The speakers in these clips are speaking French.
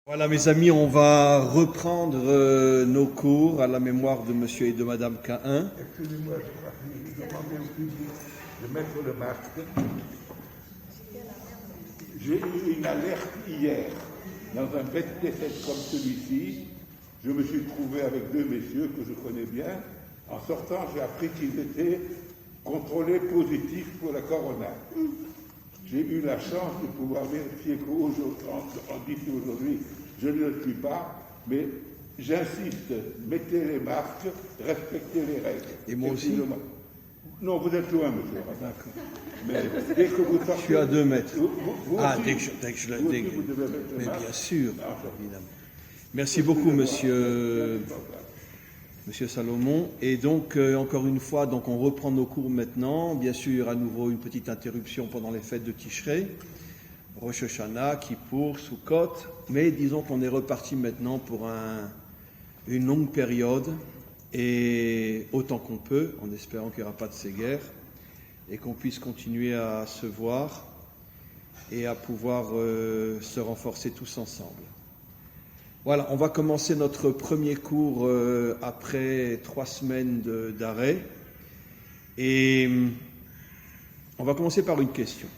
Voilà mes amis, on va reprendre nos cours à la mémoire de monsieur et de madame Cahin. Excusez-moi, je crois que j'ai demandé au public de mettre le masque. J'ai eu une alerte hier dans un bête-tête comme celui-ci. Je me suis trouvé avec deux messieurs que je connais bien. En sortant, j'ai appris qu'ils étaient contrôlés positifs pour la corona. J'ai eu la chance de pouvoir vérifier d'ici aujourd'hui, je ne le suis pas, mais j'insiste, mettez les masques, respectez les règles. Et moi aussi? Non, vous êtes loin, monsieur. D'accord. Mais dès que vous sortez... Je suis à 2 mètres. Vous Ah, aussi, dès que je vous aussi, vous devez mettre le mais masque. bien sûr, Ah, évidemment. Merci beaucoup, monsieur Salomon. Et donc, encore une fois, donc on reprend nos cours maintenant. Bien sûr, à nouveau, une petite interruption pendant les fêtes de Tishrei, Rosh Hashanah, Kippour, Sukkot. Mais disons qu'on est reparti maintenant pour une longue période, et autant qu'on peut, en espérant qu'il n'y aura pas de ces guerres, et qu'on puisse continuer à se voir et à pouvoir se renforcer tous ensemble. Voilà, on va commencer notre premier cours après 3 semaines d'arrêt. Et on va commencer par une question.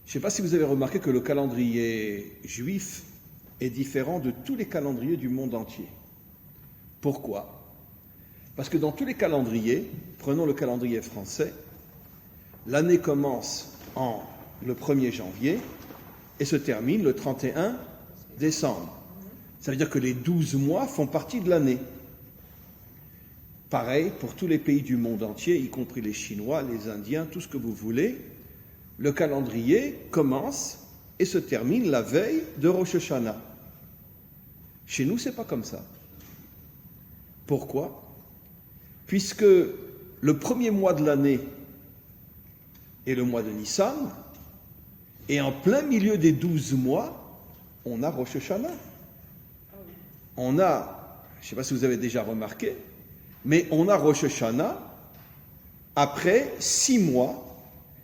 Je ne sais pas si vous avez remarqué que le calendrier juif est différent de tous les calendriers du monde entier. Pourquoi? Parce que dans tous les calendriers, prenons le calendrier français, l'année commence le 1er janvier et se termine le 31 décembre. Ça veut dire que les 12 mois font partie de l'année. Pareil pour tous les pays du monde entier, y compris les Chinois, les Indiens, tout ce que vous voulez. Le calendrier commence et se termine la veille de Rosh Hashanah. Chez nous, c'est pas comme ça. Pourquoi? Puisque le premier mois de l'année est le mois de Nissan, et en plein milieu des 12 mois, on a Rosh Hashanah. On a, je ne sais pas si vous avez déjà remarqué, mais on a Rosh Hashanah après 6 mois.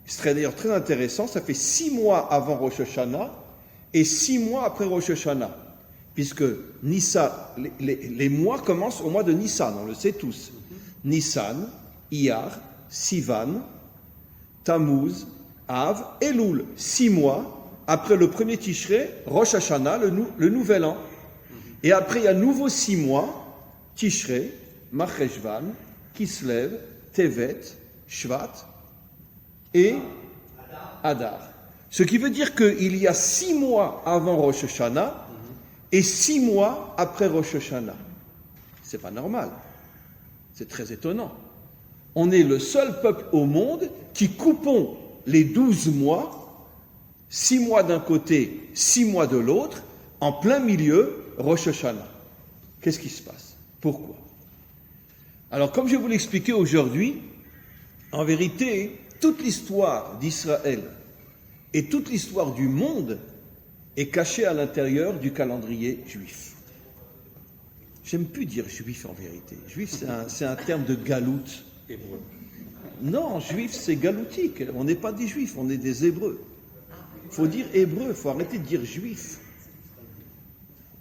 Ce serait d'ailleurs très intéressant, ça fait 6 mois avant Rosh Hashanah et 6 mois après Rosh Hashanah. Puisque Nissan, les mois commencent au mois de Nissan, on le sait tous. Nissan, Iyar, Sivan, Tammuz, Av, Elul. 6 mois après le premier Tishrei, Rosh Hashanah, le nouvel an. Et après, il y a nouveau 6 mois, Tishrei, Marcheshvan, Kislev, Tevet, Shvat et Adar. Ce qui veut dire qu'il y a 6 mois avant Rosh Hashanah et 6 mois après Rosh Hashanah. C'est pas normal. C'est très étonnant. On est le seul peuple au monde qui coupons les 12 mois, 6 mois d'un côté, 6 mois de l'autre, en plein milieu, Rosh Hashanah. Qu'est-ce qui se passe? Pourquoi? Alors, comme je vais vous l'expliquer aujourd'hui, en vérité, toute l'histoire d'Israël et toute l'histoire du monde est cachée à l'intérieur du calendrier juif. J'aime plus dire juif en vérité. Juif, c'est un terme de galoute. Hébreu. Non, juif, c'est galoutique. On n'est pas des juifs, on est des hébreux. Il faut dire hébreu, il faut arrêter de dire juif.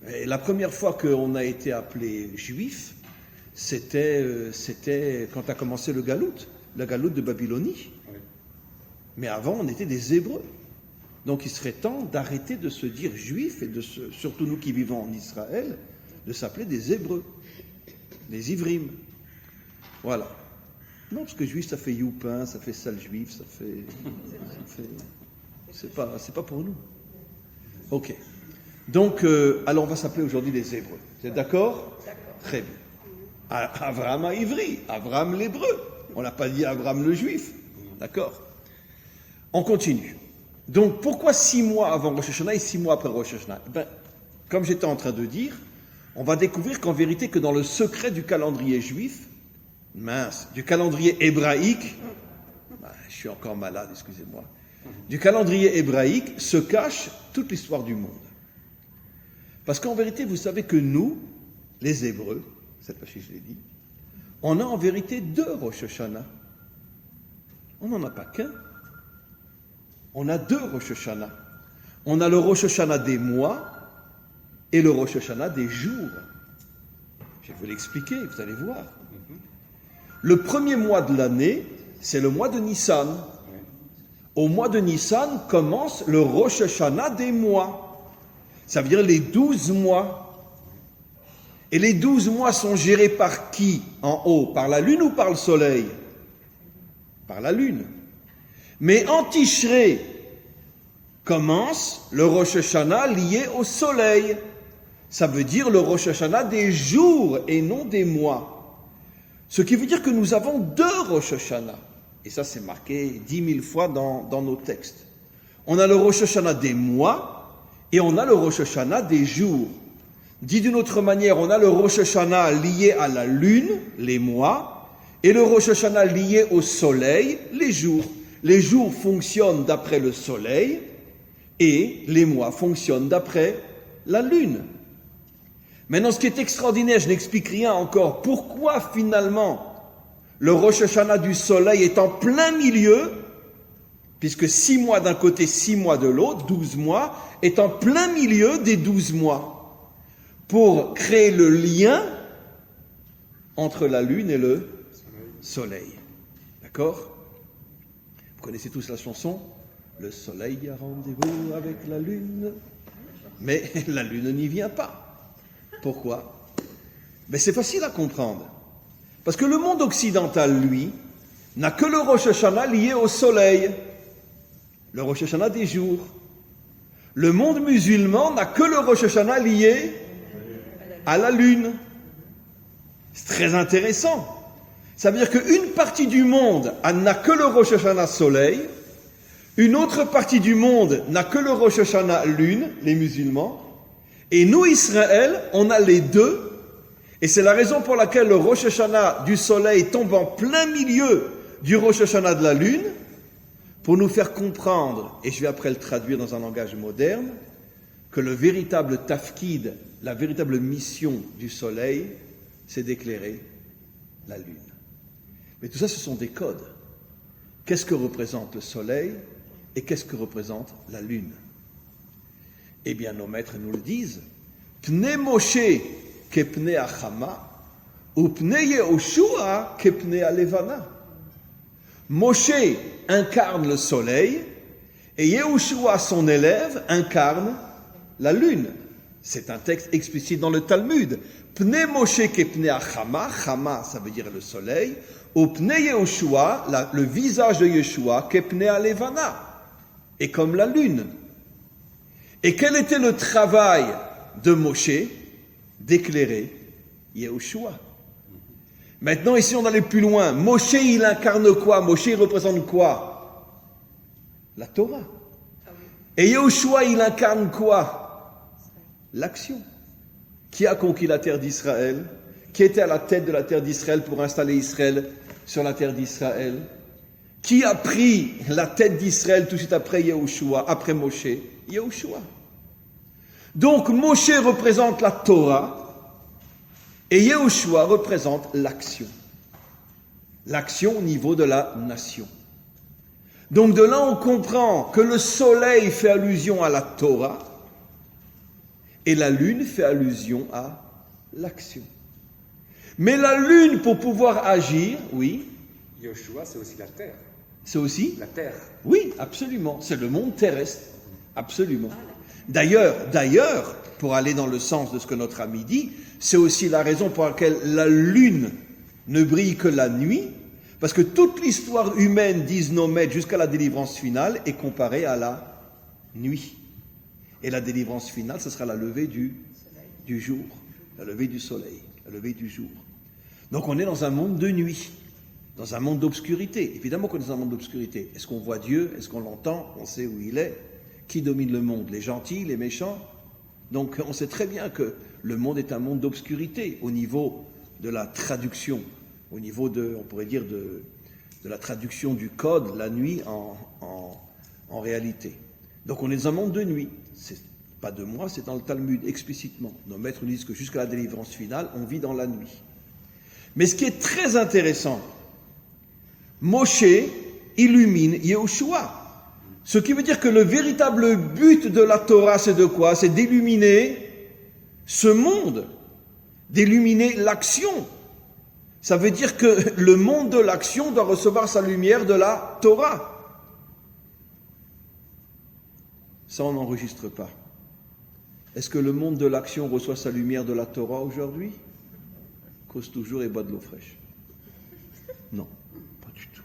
Et la première fois qu'on a été appelé juif, c'était quand a commencé la galoute de Babylonie. Oui. Mais avant, on était des hébreux. Donc il serait temps d'arrêter de se dire juif et surtout nous qui vivons en Israël, de s'appeler des hébreux, des ivrim. Voilà. Non, parce que juif, ça fait youpin, ça fait sale juif, ça fait c'est pas pour nous. Ok. Donc, alors on va s'appeler aujourd'hui les Hébreux. Vous êtes d'accord? Très bien. Abraham a ivri, Abraham l'hébreu. On n'a pas dit Abraham le juif. D'accord? On continue. Donc, pourquoi 6 mois avant Rosh Hashanah et 6 mois après Rosh Hashanah? Comme j'étais en train de dire, on va découvrir qu'en vérité, que dans le secret du calendrier juif, du calendrier hébraïque, je suis encore malade, excusez-moi, du calendrier hébraïque se cache toute l'histoire du monde. Parce qu'en vérité, vous savez que nous, les Hébreux, cette fois-ci je l'ai dit, on a en vérité 2 Rosh Hashanah. On n'en a pas qu'un. On a 2 Rosh Hashanah. On a le Rosh Hashanah des mois et le Rosh Hashanah des jours. Je vais vous l'expliquer, vous allez voir. Le premier mois de l'année, c'est le mois de Nissan. Au mois de Nissan commence le Rosh Hashanah des mois. Ça veut dire les 12 mois. Et les 12 mois sont gérés par qui en haut? Par la lune ou par le soleil? Par la lune. Mais en Tishré commence le Rosh Hashanah lié au soleil. Ça veut dire le Rosh Hashanah des jours et non des mois. Ce qui veut dire que nous avons 2 Rosh Hashanah. Et ça, c'est marqué 10 000 fois dans nos textes. On a le Rosh Hashanah des mois et on a le Rosh Hashanah des jours. Dit d'une autre manière, on a le Rosh Hashanah lié à la lune, les mois, et le Rosh Hashanah lié au soleil, les jours. Les jours fonctionnent d'après le soleil et les mois fonctionnent d'après la lune. Maintenant, ce qui est extraordinaire, je n'explique rien encore. Pourquoi finalement le Rosh Hashanah du soleil est en plein milieu, puisque 6 mois d'un côté, 6 mois de l'autre, 12 mois, est en plein milieu des 12 mois, pour créer le lien entre la lune et le soleil. D'accord? Vous connaissez tous la chanson? Le soleil a rendez-vous avec la lune, mais la lune n'y vient pas. Pourquoi? Mais c'est facile à comprendre. Parce que le monde occidental, lui, n'a que le Rosh Hashanah lié au soleil, le Rosh Hashanah des jours. Le monde musulman n'a que le Rosh Hashanah lié à la lune. C'est très intéressant. Ça veut dire qu'une partie du monde n'a que le Rosh Hashanah soleil, une autre partie du monde n'a que le Rosh Hashanah lune, les musulmans, et nous, Israël, on a les deux. Et c'est la raison pour laquelle le Rosh Hashanah du soleil tombe en plein milieu du Rosh Hashanah de la lune, pour nous faire comprendre, et je vais après le traduire dans un langage moderne, que le véritable tafkid, la véritable mission du soleil, c'est d'éclairer la lune. Mais tout ça, ce sont des codes. Qu'est-ce que représente le soleil et qu'est-ce que représente la lune? Eh bien, nos maîtres nous le disent. Pnei Moshe kepnei Achama, ou pnei Yehoshua kepnei Alevana. Moshe incarne le soleil, et Yehoshua, son élève, incarne la lune. C'est un texte explicite dans le Talmud. Pnei Moshe kepnei Achama, Chama, ça veut dire le soleil, ou pnei Yehoshua, le visage de Yeshua, kepnei Alevana, et comme la lune. Et quel était le travail de Moshe? D'éclairer Yehoshua. Maintenant, ici, on allait plus loin. Moshe, il incarne quoi? Moshe, il représente quoi? La Torah. Et Yehoshua, il incarne quoi? L'action. Qui a conquis la terre d'Israël? Qui était à la tête de la terre d'Israël pour installer Israël sur la terre d'Israël? Qui a pris la tête d'Israël tout de suite après Yehoshua, après Moshe? Yehoshua. Donc Moshe représente la Torah et Yehoshua représente l'action. L'action au niveau de la nation. Donc de là on comprend que le soleil fait allusion à la Torah et la lune fait allusion à l'action. Mais la lune, pour pouvoir agir, oui. Yehoshua, c'est aussi la terre. C'est aussi la terre. Oui, absolument. C'est le monde terrestre. Absolument. D'ailleurs, pour aller dans le sens de ce que notre ami dit, c'est aussi la raison pour laquelle la lune ne brille que la nuit, parce que toute l'histoire humaine, disent nos maîtres, jusqu'à la délivrance finale, est comparée à la nuit. Et la délivrance finale, ce sera la levée du jour, la levée du soleil, la levée du jour. Donc on est dans un monde de nuit, dans un monde d'obscurité. Évidemment qu'on est dans un monde d'obscurité. Est-ce qu'on voit Dieu? Est-ce qu'on l'entend? On sait où il est. Qui domine le monde? Les gentils, les méchants? Donc on sait très bien que le monde est un monde d'obscurité au niveau de la traduction, au niveau de, on pourrait dire, de la traduction du code, la nuit en réalité. Donc on est dans un monde de nuit. C'est pas de moi, c'est dans le Talmud explicitement. Nos maîtres nous disent que jusqu'à la délivrance finale, on vit dans la nuit. Mais ce qui est très intéressant, Moshe illumine Yehoshua. Ce qui veut dire que le véritable but de la Torah, c'est de quoi? C'est d'illuminer ce monde, d'illuminer l'action. Ça veut dire que le monde de l'action doit recevoir sa lumière de la Torah. Ça, on n'enregistre pas. Est-ce que le monde de l'action reçoit sa lumière de la Torah aujourd'hui? Cause toujours et boit de l'eau fraîche. Non, pas du tout.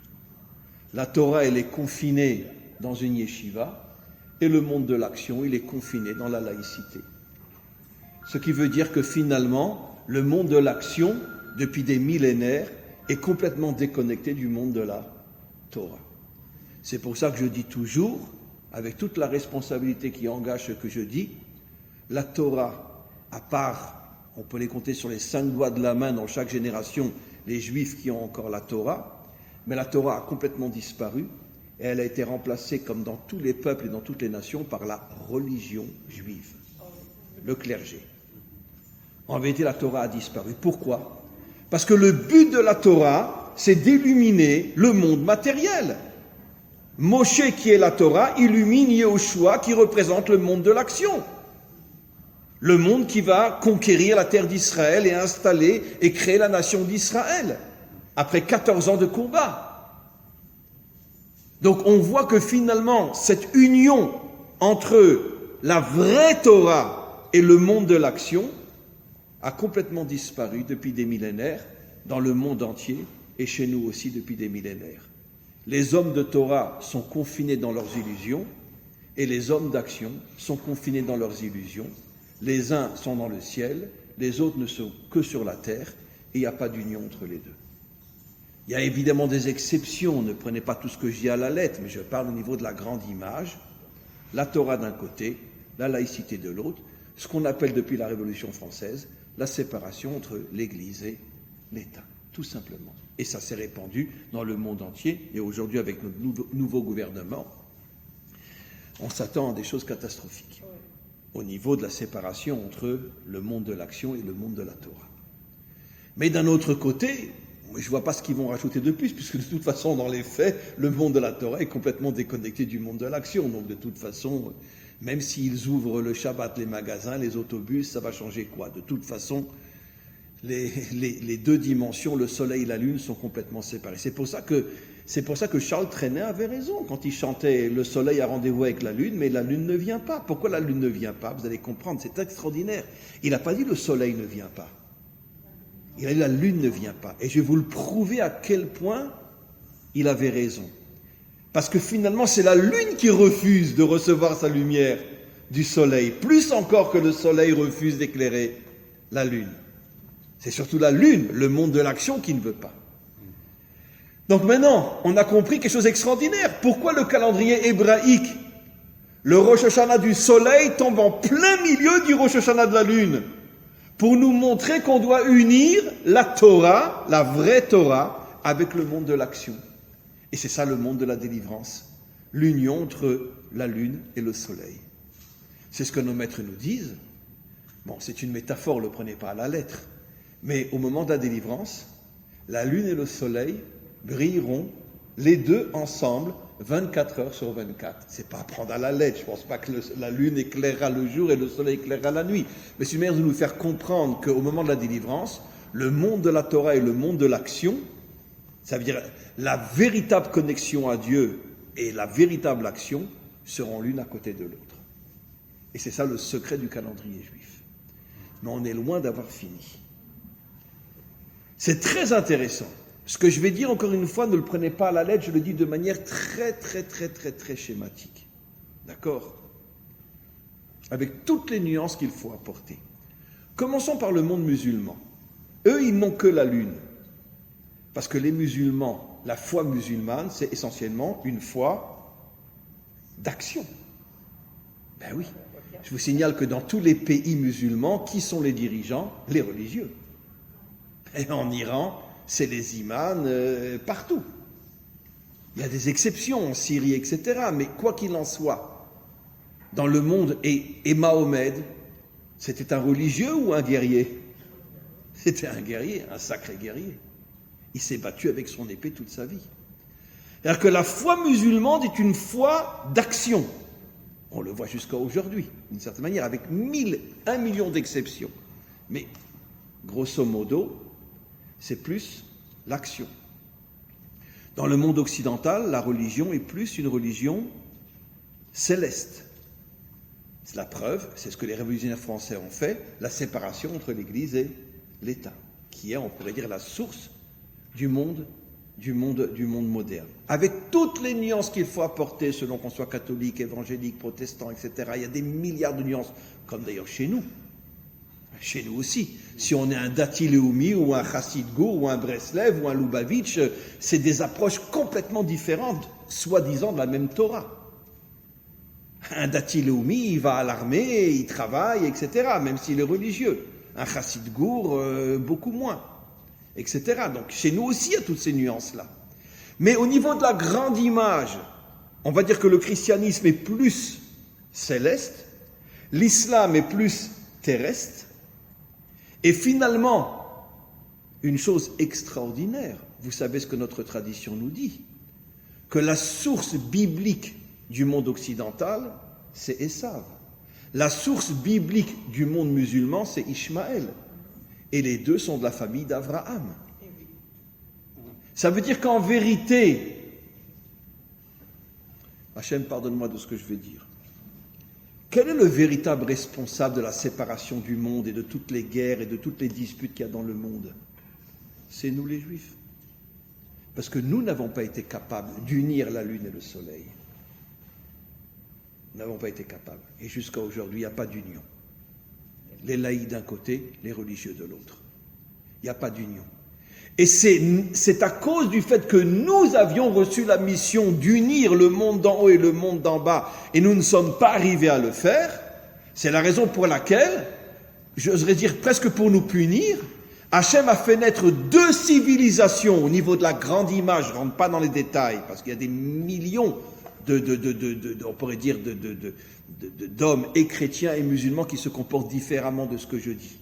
La Torah, elle est confinée dans une yeshiva, et le monde de l'action, il est confiné dans la laïcité. Ce qui veut dire que finalement, le monde de l'action, depuis des millénaires, est complètement déconnecté du monde de la Torah. C'est pour ça que je dis toujours, avec toute la responsabilité qui engage ce que je dis, la Torah, à part, on peut les compter sur les 5 doigts de la main dans chaque génération, les Juifs qui ont encore la Torah, mais la Torah a complètement disparu et elle a été remplacée, comme dans tous les peuples et dans toutes les nations, par la religion juive, le clergé. En vérité, la Torah a disparu. Pourquoi? Parce que le but de la Torah, c'est d'illuminer le monde matériel. Moshe, qui est la Torah, illumine Yehoshua, qui représente le monde de l'action. Le monde qui va conquérir la terre d'Israël et installer et créer la nation d'Israël, après 14 ans de combat. Donc on voit que finalement, cette union entre la vraie Torah et le monde de l'action a complètement disparu depuis des millénaires dans le monde entier et chez nous aussi depuis des millénaires. Les hommes de Torah sont confinés dans leurs illusions et les hommes d'action sont confinés dans leurs illusions. Les uns sont dans le ciel, les autres ne sont que sur la terre et il n'y a pas d'union entre les deux. Il y a évidemment des exceptions, ne prenez pas tout ce que je dis à la lettre, mais je parle au niveau de la grande image. La Torah d'un côté, la laïcité de l'autre, ce qu'on appelle depuis la Révolution française la séparation entre l'Église et l'État, tout simplement. Et ça s'est répandu dans le monde entier. Et aujourd'hui, avec notre nouveau gouvernement, on s'attend à des choses catastrophiques au niveau de la séparation entre le monde de l'action et le monde de la Torah. Mais d'un autre côté, je ne vois pas ce qu'ils vont rajouter de plus, puisque de toute façon, dans les faits, le monde de la Torah est complètement déconnecté du monde de l'action. Donc de toute façon, même s'ils ouvrent le Shabbat, les magasins, les autobus, ça va changer quoi? De toute façon, les deux dimensions, le soleil et la lune, sont complètement séparés. C'est pour ça que Charles Trenet avait raison quand il chantait « Le soleil a rendez-vous avec la lune, mais la lune ne vient pas ». Pourquoi la lune ne vient pas? Vous allez comprendre, c'est extraordinaire. Il n'a pas dit « le soleil ne vient pas ». Il a dit « la lune ne vient pas ». Et je vais vous le prouver à quel point il avait raison. Parce que finalement, c'est la lune qui refuse de recevoir sa lumière du soleil, plus encore que le soleil refuse d'éclairer la lune. C'est surtout la lune, le monde de l'action, qui ne veut pas. Donc maintenant, on a compris quelque chose d'extraordinaire. Pourquoi le calendrier hébraïque, le Rosh Hashanah du soleil, tombe en plein milieu du Rosh Hashanah de la lune? Pour nous montrer qu'on doit unir la Torah, la vraie Torah, avec le monde de l'action. Et c'est ça le monde de la délivrance, l'union entre la lune et le soleil. C'est ce que nos maîtres nous disent. Bon, c'est une métaphore, ne le prenez pas à la lettre. Mais au moment de la délivrance, la lune et le soleil brilleront les deux ensemble 24 heures sur 24. C'est pas à prendre à la lettre. Je pense pas que la lune éclairera le jour et le soleil éclairera la nuit. Mais c'est une manière de nous faire comprendre qu'au moment de la délivrance, le monde de la Torah et le monde de l'action, ça veut dire la véritable connexion à Dieu et la véritable action seront l'une à côté de l'autre. Et c'est ça le secret du calendrier juif. Mais on est loin d'avoir fini. C'est très intéressant. Ce que je vais dire, encore une fois, ne le prenez pas à la lettre, je le dis de manière très schématique. D'accord? Avec toutes les nuances qu'il faut apporter. Commençons par le monde musulman. Eux, ils n'ont que la lune. Parce que les musulmans, la foi musulmane, c'est essentiellement une foi d'action. Ben oui. Je vous signale que dans tous les pays musulmans, qui sont les dirigeants? Les religieux. Et en Iran, c'est les imams partout. Il y a des exceptions en Syrie, etc. Mais quoi qu'il en soit, dans le monde, et Mahomet, c'était un religieux ou un guerrier? C'était un guerrier, un sacré guerrier. Il s'est battu avec son épée toute sa vie. C'est-à-dire que la foi musulmane est une foi d'action. On le voit jusqu'à aujourd'hui, d'une certaine manière, avec 1 million d'exceptions. Mais, grosso modo, c'est plus l'action. Dans le monde occidental, la religion est plus une religion céleste. C'est la preuve, c'est ce que les révolutionnaires français ont fait, la séparation entre l'Église et l'État, qui est, on pourrait dire, la source du monde moderne. Avec toutes les nuances qu'il faut apporter, selon qu'on soit catholique, évangélique, protestant, etc. Il y a des milliards de nuances, comme d'ailleurs chez nous. Chez nous aussi. Si on est un Dati Leumi ou un Chassid Gour ou un Breslev ou un Lubavitch, c'est des approches complètement différentes, soi-disant de la même Torah. Un Dati Leumi, il va à l'armée, il travaille, etc., même s'il est religieux. Un Chassid Gour, beaucoup moins, etc. Donc chez nous aussi, il y a toutes ces nuances-là. Mais au niveau de la grande image, on va dire que le christianisme est plus céleste, l'islam est plus terrestre, et finalement, une chose extraordinaire, vous savez ce que notre tradition nous dit, que la source biblique du monde occidental, c'est Esav. La source biblique du monde musulman, c'est Ishmaël. Et les deux sont de la famille d'Abraham. Ça veut dire qu'en vérité, Hachem, pardonne-moi de ce que je vais dire. Quel est le véritable responsable de la séparation du monde et de toutes les guerres et de toutes les disputes qu'il y a dans le monde? C'est nous les Juifs. Parce que nous n'avons pas été capables d'unir la lune et le soleil. Nous n'avons pas été capables. Et jusqu'à aujourd'hui, il n'y a pas d'union. Les laïcs d'un côté, les religieux de l'autre. Il n'y a pas d'union. Et c'est à cause du fait que nous avions reçu la mission d'unir le monde d'en haut et le monde d'en bas, et nous ne sommes pas arrivés à le faire. C'est la raison pour laquelle, j'oserais dire presque pour nous punir, Hachem a fait naître 2 civilisations au niveau de la grande image. Je ne rentre pas dans les détails, parce qu'il y a des millions on pourrait dire, d'hommes et chrétiens et musulmans qui se comportent différemment de ce que je dis.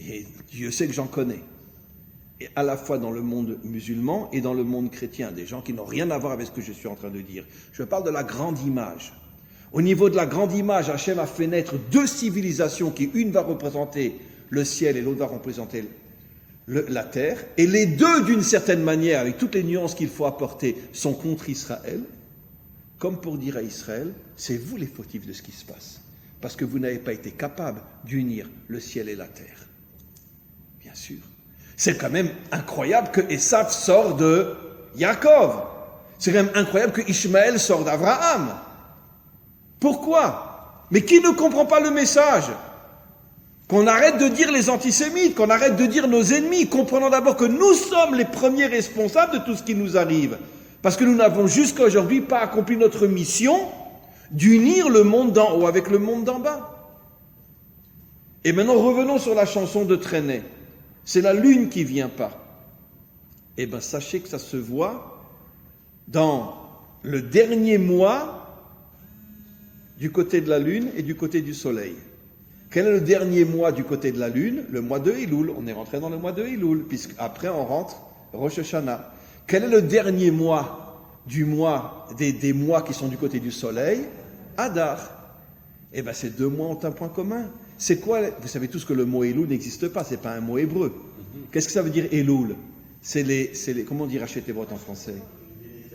Et Dieu sait que j'en connais. Et à la fois dans le monde musulman et dans le monde chrétien, des gens qui n'ont rien à voir avec ce que je suis en train de dire. Je parle de la grande image. Au niveau de la grande image, Hachem a fait naître 2 civilisations qui, une va représenter le ciel et l'autre va représenter la terre. Et les deux, d'une certaine manière, avec toutes les nuances qu'il faut apporter, sont contre Israël. Comme pour dire à Israël, c'est vous les fautifs de ce qui se passe. Parce que vous n'avez pas été capables d'unir le ciel et la terre. Bien sûr. C'est quand même incroyable que Esav sort de Yaakov. C'est quand même incroyable que Ishmaël sort d'Abraham. Pourquoi? Mais qui ne comprend pas le message? Qu'on arrête de dire les antisémites, qu'on arrête de dire nos ennemis, comprenant d'abord que nous sommes les premiers responsables de tout ce qui nous arrive. Parce que nous n'avons jusqu'à aujourd'hui pas accompli notre mission d'unir le monde d'en haut avec le monde d'en bas. Et maintenant revenons sur la chanson de Trenet. C'est la lune qui vient pas. Eh bien, sachez que ça se voit dans le dernier mois du côté de la lune et du côté du soleil. Quel est le dernier mois du côté de la lune? Le mois de Elul. On est rentré dans le mois de Elul, puisqu'après on rentre Rosh Hashanah. Quel est le dernier mois des mois qui sont du côté du soleil? Adar. Eh bien, ces 2 mois ont un point commun. C'est quoi? Vous savez tous que le mot Elul n'existe pas, c'est pas un mot hébreu. Qu'est-ce que ça veut dire Elul? C'est les comment dire Hachetevot en français?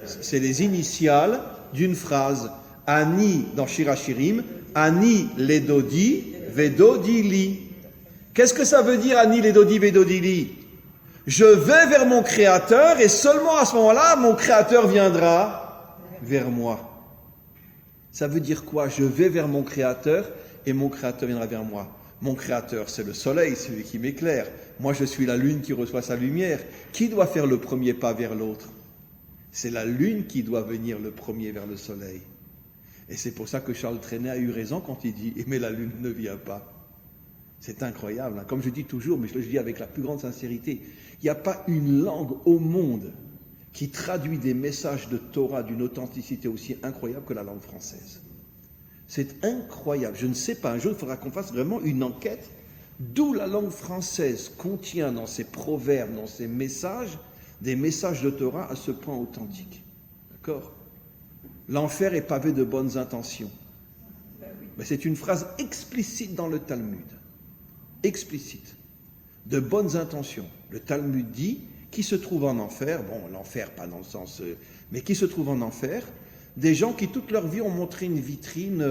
C'est les initiales d'une phrase. Ani dans Shir Hashirim, Ani ledodi vedodi li. Qu'est-ce que ça veut dire Ani ledodi vedodi li? Je vais vers mon Créateur et seulement à ce moment-là, mon Créateur viendra vers moi. Ça veut dire quoi? Je vais vers mon Créateur et mon Créateur viendra vers moi. Mon Créateur, c'est le soleil, celui qui m'éclaire. Moi, je suis la lune qui reçoit sa lumière. Qui doit faire le premier pas vers l'autre? C'est la lune qui doit venir le premier vers le soleil. Et c'est pour ça que Charles Trenet a eu raison quand il dit « Mais la lune ne vient pas ». C'est incroyable. Hein. Comme je dis toujours, mais je le dis avec la plus grande sincérité, il n'y a pas une langue au monde qui traduit des messages de Torah d'une authenticité aussi incroyable que la langue française. C'est incroyable. Je ne sais pas, un jour il faudra qu'on fasse vraiment une enquête d'où la langue française contient dans ses proverbes, dans ses messages, des messages de Torah à ce point authentiques. D'accord ? l'enfer est pavé de bonnes intentions. Mais c'est une phrase explicite dans le Talmud. Explicite. De bonnes intentions. Le Talmud dit, qui se trouve en enfer, bon, l'enfer pas dans le sens, mais qui se trouve en enfer, des gens qui toute leur vie ont montré une vitrine,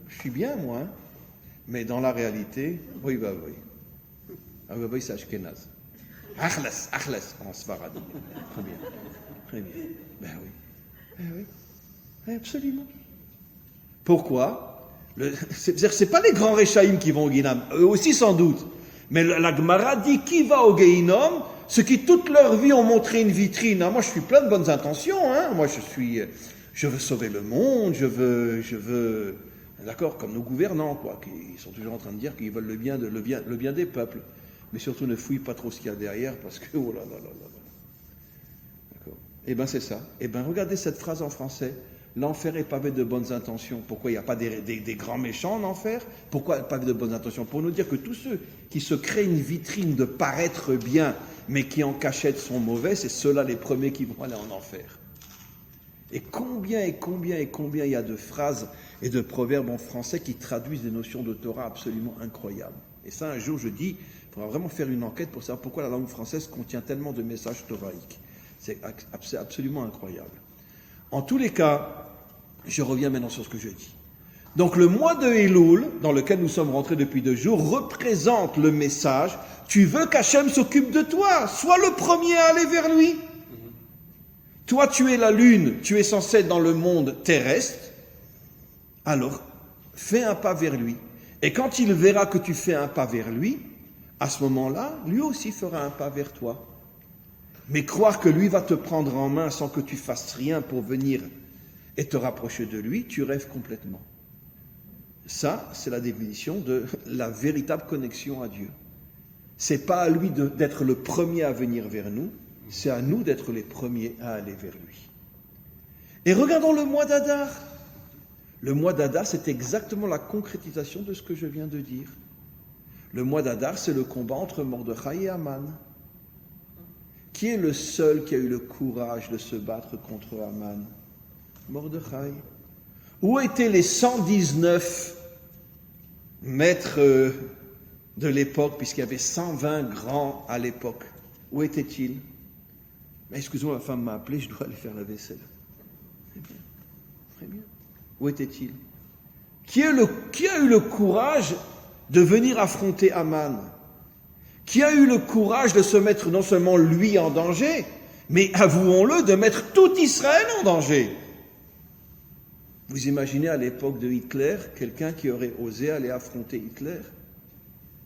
je suis bien moi, hein, mais dans la réalité, oui, c'est Ashkenaz. Achlas, en Sfarad. Très bien. Ben oui. Absolument. Pourquoi? C'est pas les grands Réchaïm qui vont au Guéhinam, eux aussi sans doute. Mais la Gemara dit qui va au Guéhinom? Ceux qui toute leur vie ont montré une vitrine. Ah, moi je suis plein de bonnes intentions, hein. Moi je veux sauver le monde, je veux, d'accord, comme nos gouvernants, quoi, qui sont toujours en train de dire qu'ils veulent le bien des peuples. Mais surtout ne fouille pas trop ce qu'il y a derrière, parce que, oh là là là là. D'accord. Eh bien c'est ça. Eh bien regardez cette phrase en français. L'enfer est pavé de bonnes intentions. Pourquoi il n'y a pas des grands méchants en enfer? Pourquoi pavé de bonnes intentions? Pour nous dire que tous ceux qui se créent une vitrine de paraître bien, mais qui en cachette sont mauvais, c'est ceux-là les premiers qui vont aller en enfer. Et combien il y a de phrases et de proverbes en français qui traduisent des notions de Torah absolument incroyables. Et ça, un jour, je dis, il faudra vraiment faire une enquête pour savoir pourquoi la langue française contient tellement de messages toraïques. C'est absolument incroyable. En tous les cas, je reviens maintenant sur ce que je dis. Donc le mois de Elul, dans lequel nous sommes rentrés depuis 2 jours, représente le message « Tu veux qu'Hachem s'occupe de toi, sois le premier à aller vers lui. » Toi, tu es la lune, tu es censé être dans le monde terrestre, alors fais un pas vers lui. Et quand il verra que tu fais un pas vers lui, à ce moment-là, lui aussi fera un pas vers toi. Mais croire que lui va te prendre en main sans que tu fasses rien pour venir et te rapprocher de lui, tu rêves complètement. Ça, c'est la définition de la véritable connexion à Dieu. C'est pas à lui d'être le premier à venir vers nous, c'est à nous d'être les premiers à aller vers lui. Et regardons le mois d'Adar. Le mois d'Adar, c'est exactement la concrétisation de ce que je viens de dire. Le mois d'Adar, c'est le combat entre Mordechai et Haman. Qui est le seul qui a eu le courage de se battre contre Haman? Mordechai. Où étaient les 119 maîtres de l'époque, puisqu'il y avait 120 grands à l'époque? Où étaient-ils? Mais excusez-moi, ma femme m'a appelé, je dois aller faire la vaisselle. Très bien. Où étaient-ils? Qui a eu le courage de venir affronter Haman? Qui a eu le courage de se mettre non seulement lui en danger, mais avouons-le, de mettre tout Israël en danger? Vous imaginez à l'époque de Hitler, quelqu'un qui aurait osé aller affronter Hitler?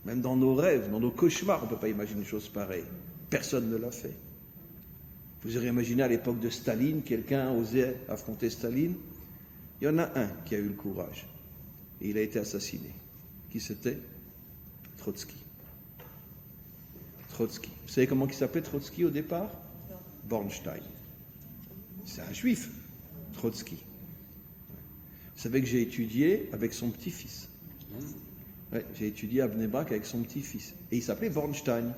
Même dans nos rêves, dans nos cauchemars, on ne peut pas imaginer une chose pareille. Personne ne l'a fait. Vous auriez imaginé à l'époque de Staline, quelqu'un osait affronter Staline? Il y en a un qui a eu le courage. Et il a été assassiné. Qui c'était? Trotsky. Trotsky. Vous savez comment il s'appelait Trotsky au départ? Bornstein. C'est un juif, Trotsky. Vous savez que j'ai étudié avec son petit-fils. Ouais, j'ai étudié à Bnei Brak avec son petit-fils. Et il s'appelait Bornstein.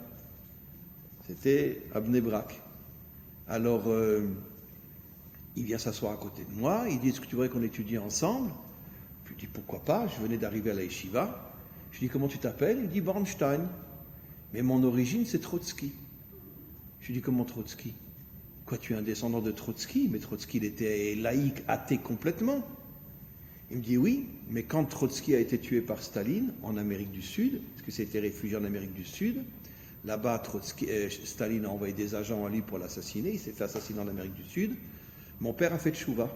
C'était à Bnei Brak. Alors, il vient s'asseoir à côté de moi. Il dit, est-ce que tu voudrais qu'on étudie ensemble? Je lui dis, pourquoi pas? Je venais d'arriver à la yeshiva. Je lui dis, comment tu t'appelles? Il dit, Bornstein. Mais mon origine, c'est Trotsky. Je lui dis, comment Trotsky? Quoi, tu es un descendant de Trotsky? Mais Trotsky, il était laïque, athée complètement. Il me dit, oui, mais quand Trotsky a été tué par Staline, en Amérique du Sud, parce que c'était réfugié en Amérique du Sud, là-bas, Staline a envoyé des agents à lui pour l'assassiner, il s'est fait assassiner en Amérique du Sud. Mon père a fait tchouva.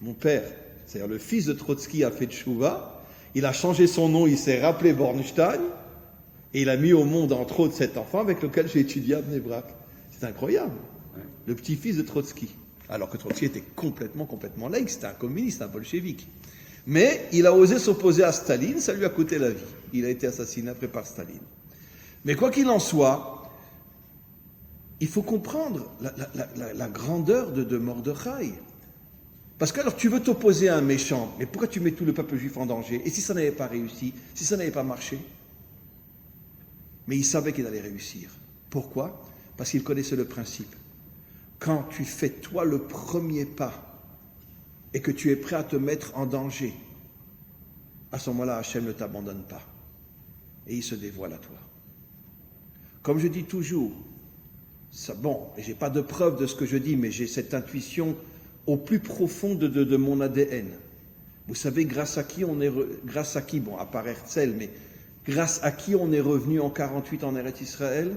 Mon père, c'est-à-dire le fils de Trotsky, a fait tchouva. Il a changé son nom, il s'est rappelé Bornstein, et il a mis au monde, entre autres, cet enfant avec lequel j'ai étudié à Bnei Brak. C'est incroyable. Le petit-fils de Trotsky. Alors que Trotsky était complètement laïque, c'était un communiste, un bolchevique. Mais il a osé s'opposer à Staline, ça lui a coûté la vie. Il a été assassiné après par Staline. Mais quoi qu'il en soit, il faut comprendre la grandeur de Mordechai. Parce que alors tu veux t'opposer à un méchant, mais pourquoi tu mets tout le peuple juif en danger? Et si ça n'avait pas réussi, si ça n'avait pas marché? Mais il savait qu'il allait réussir. Pourquoi? Parce qu'il connaissait le principe. Quand tu fais toi le premier pas et que tu es prêt à te mettre en danger, à ce moment-là, Hachem ne t'abandonne pas. Et il se dévoile à toi. Comme je dis toujours, et j'ai pas de preuve de ce que je dis, mais j'ai cette intuition au plus profond de mon ADN. Vous savez, grâce à qui, à part Herzl, mais grâce à qui on est revenu en 48 en Eretz Israël?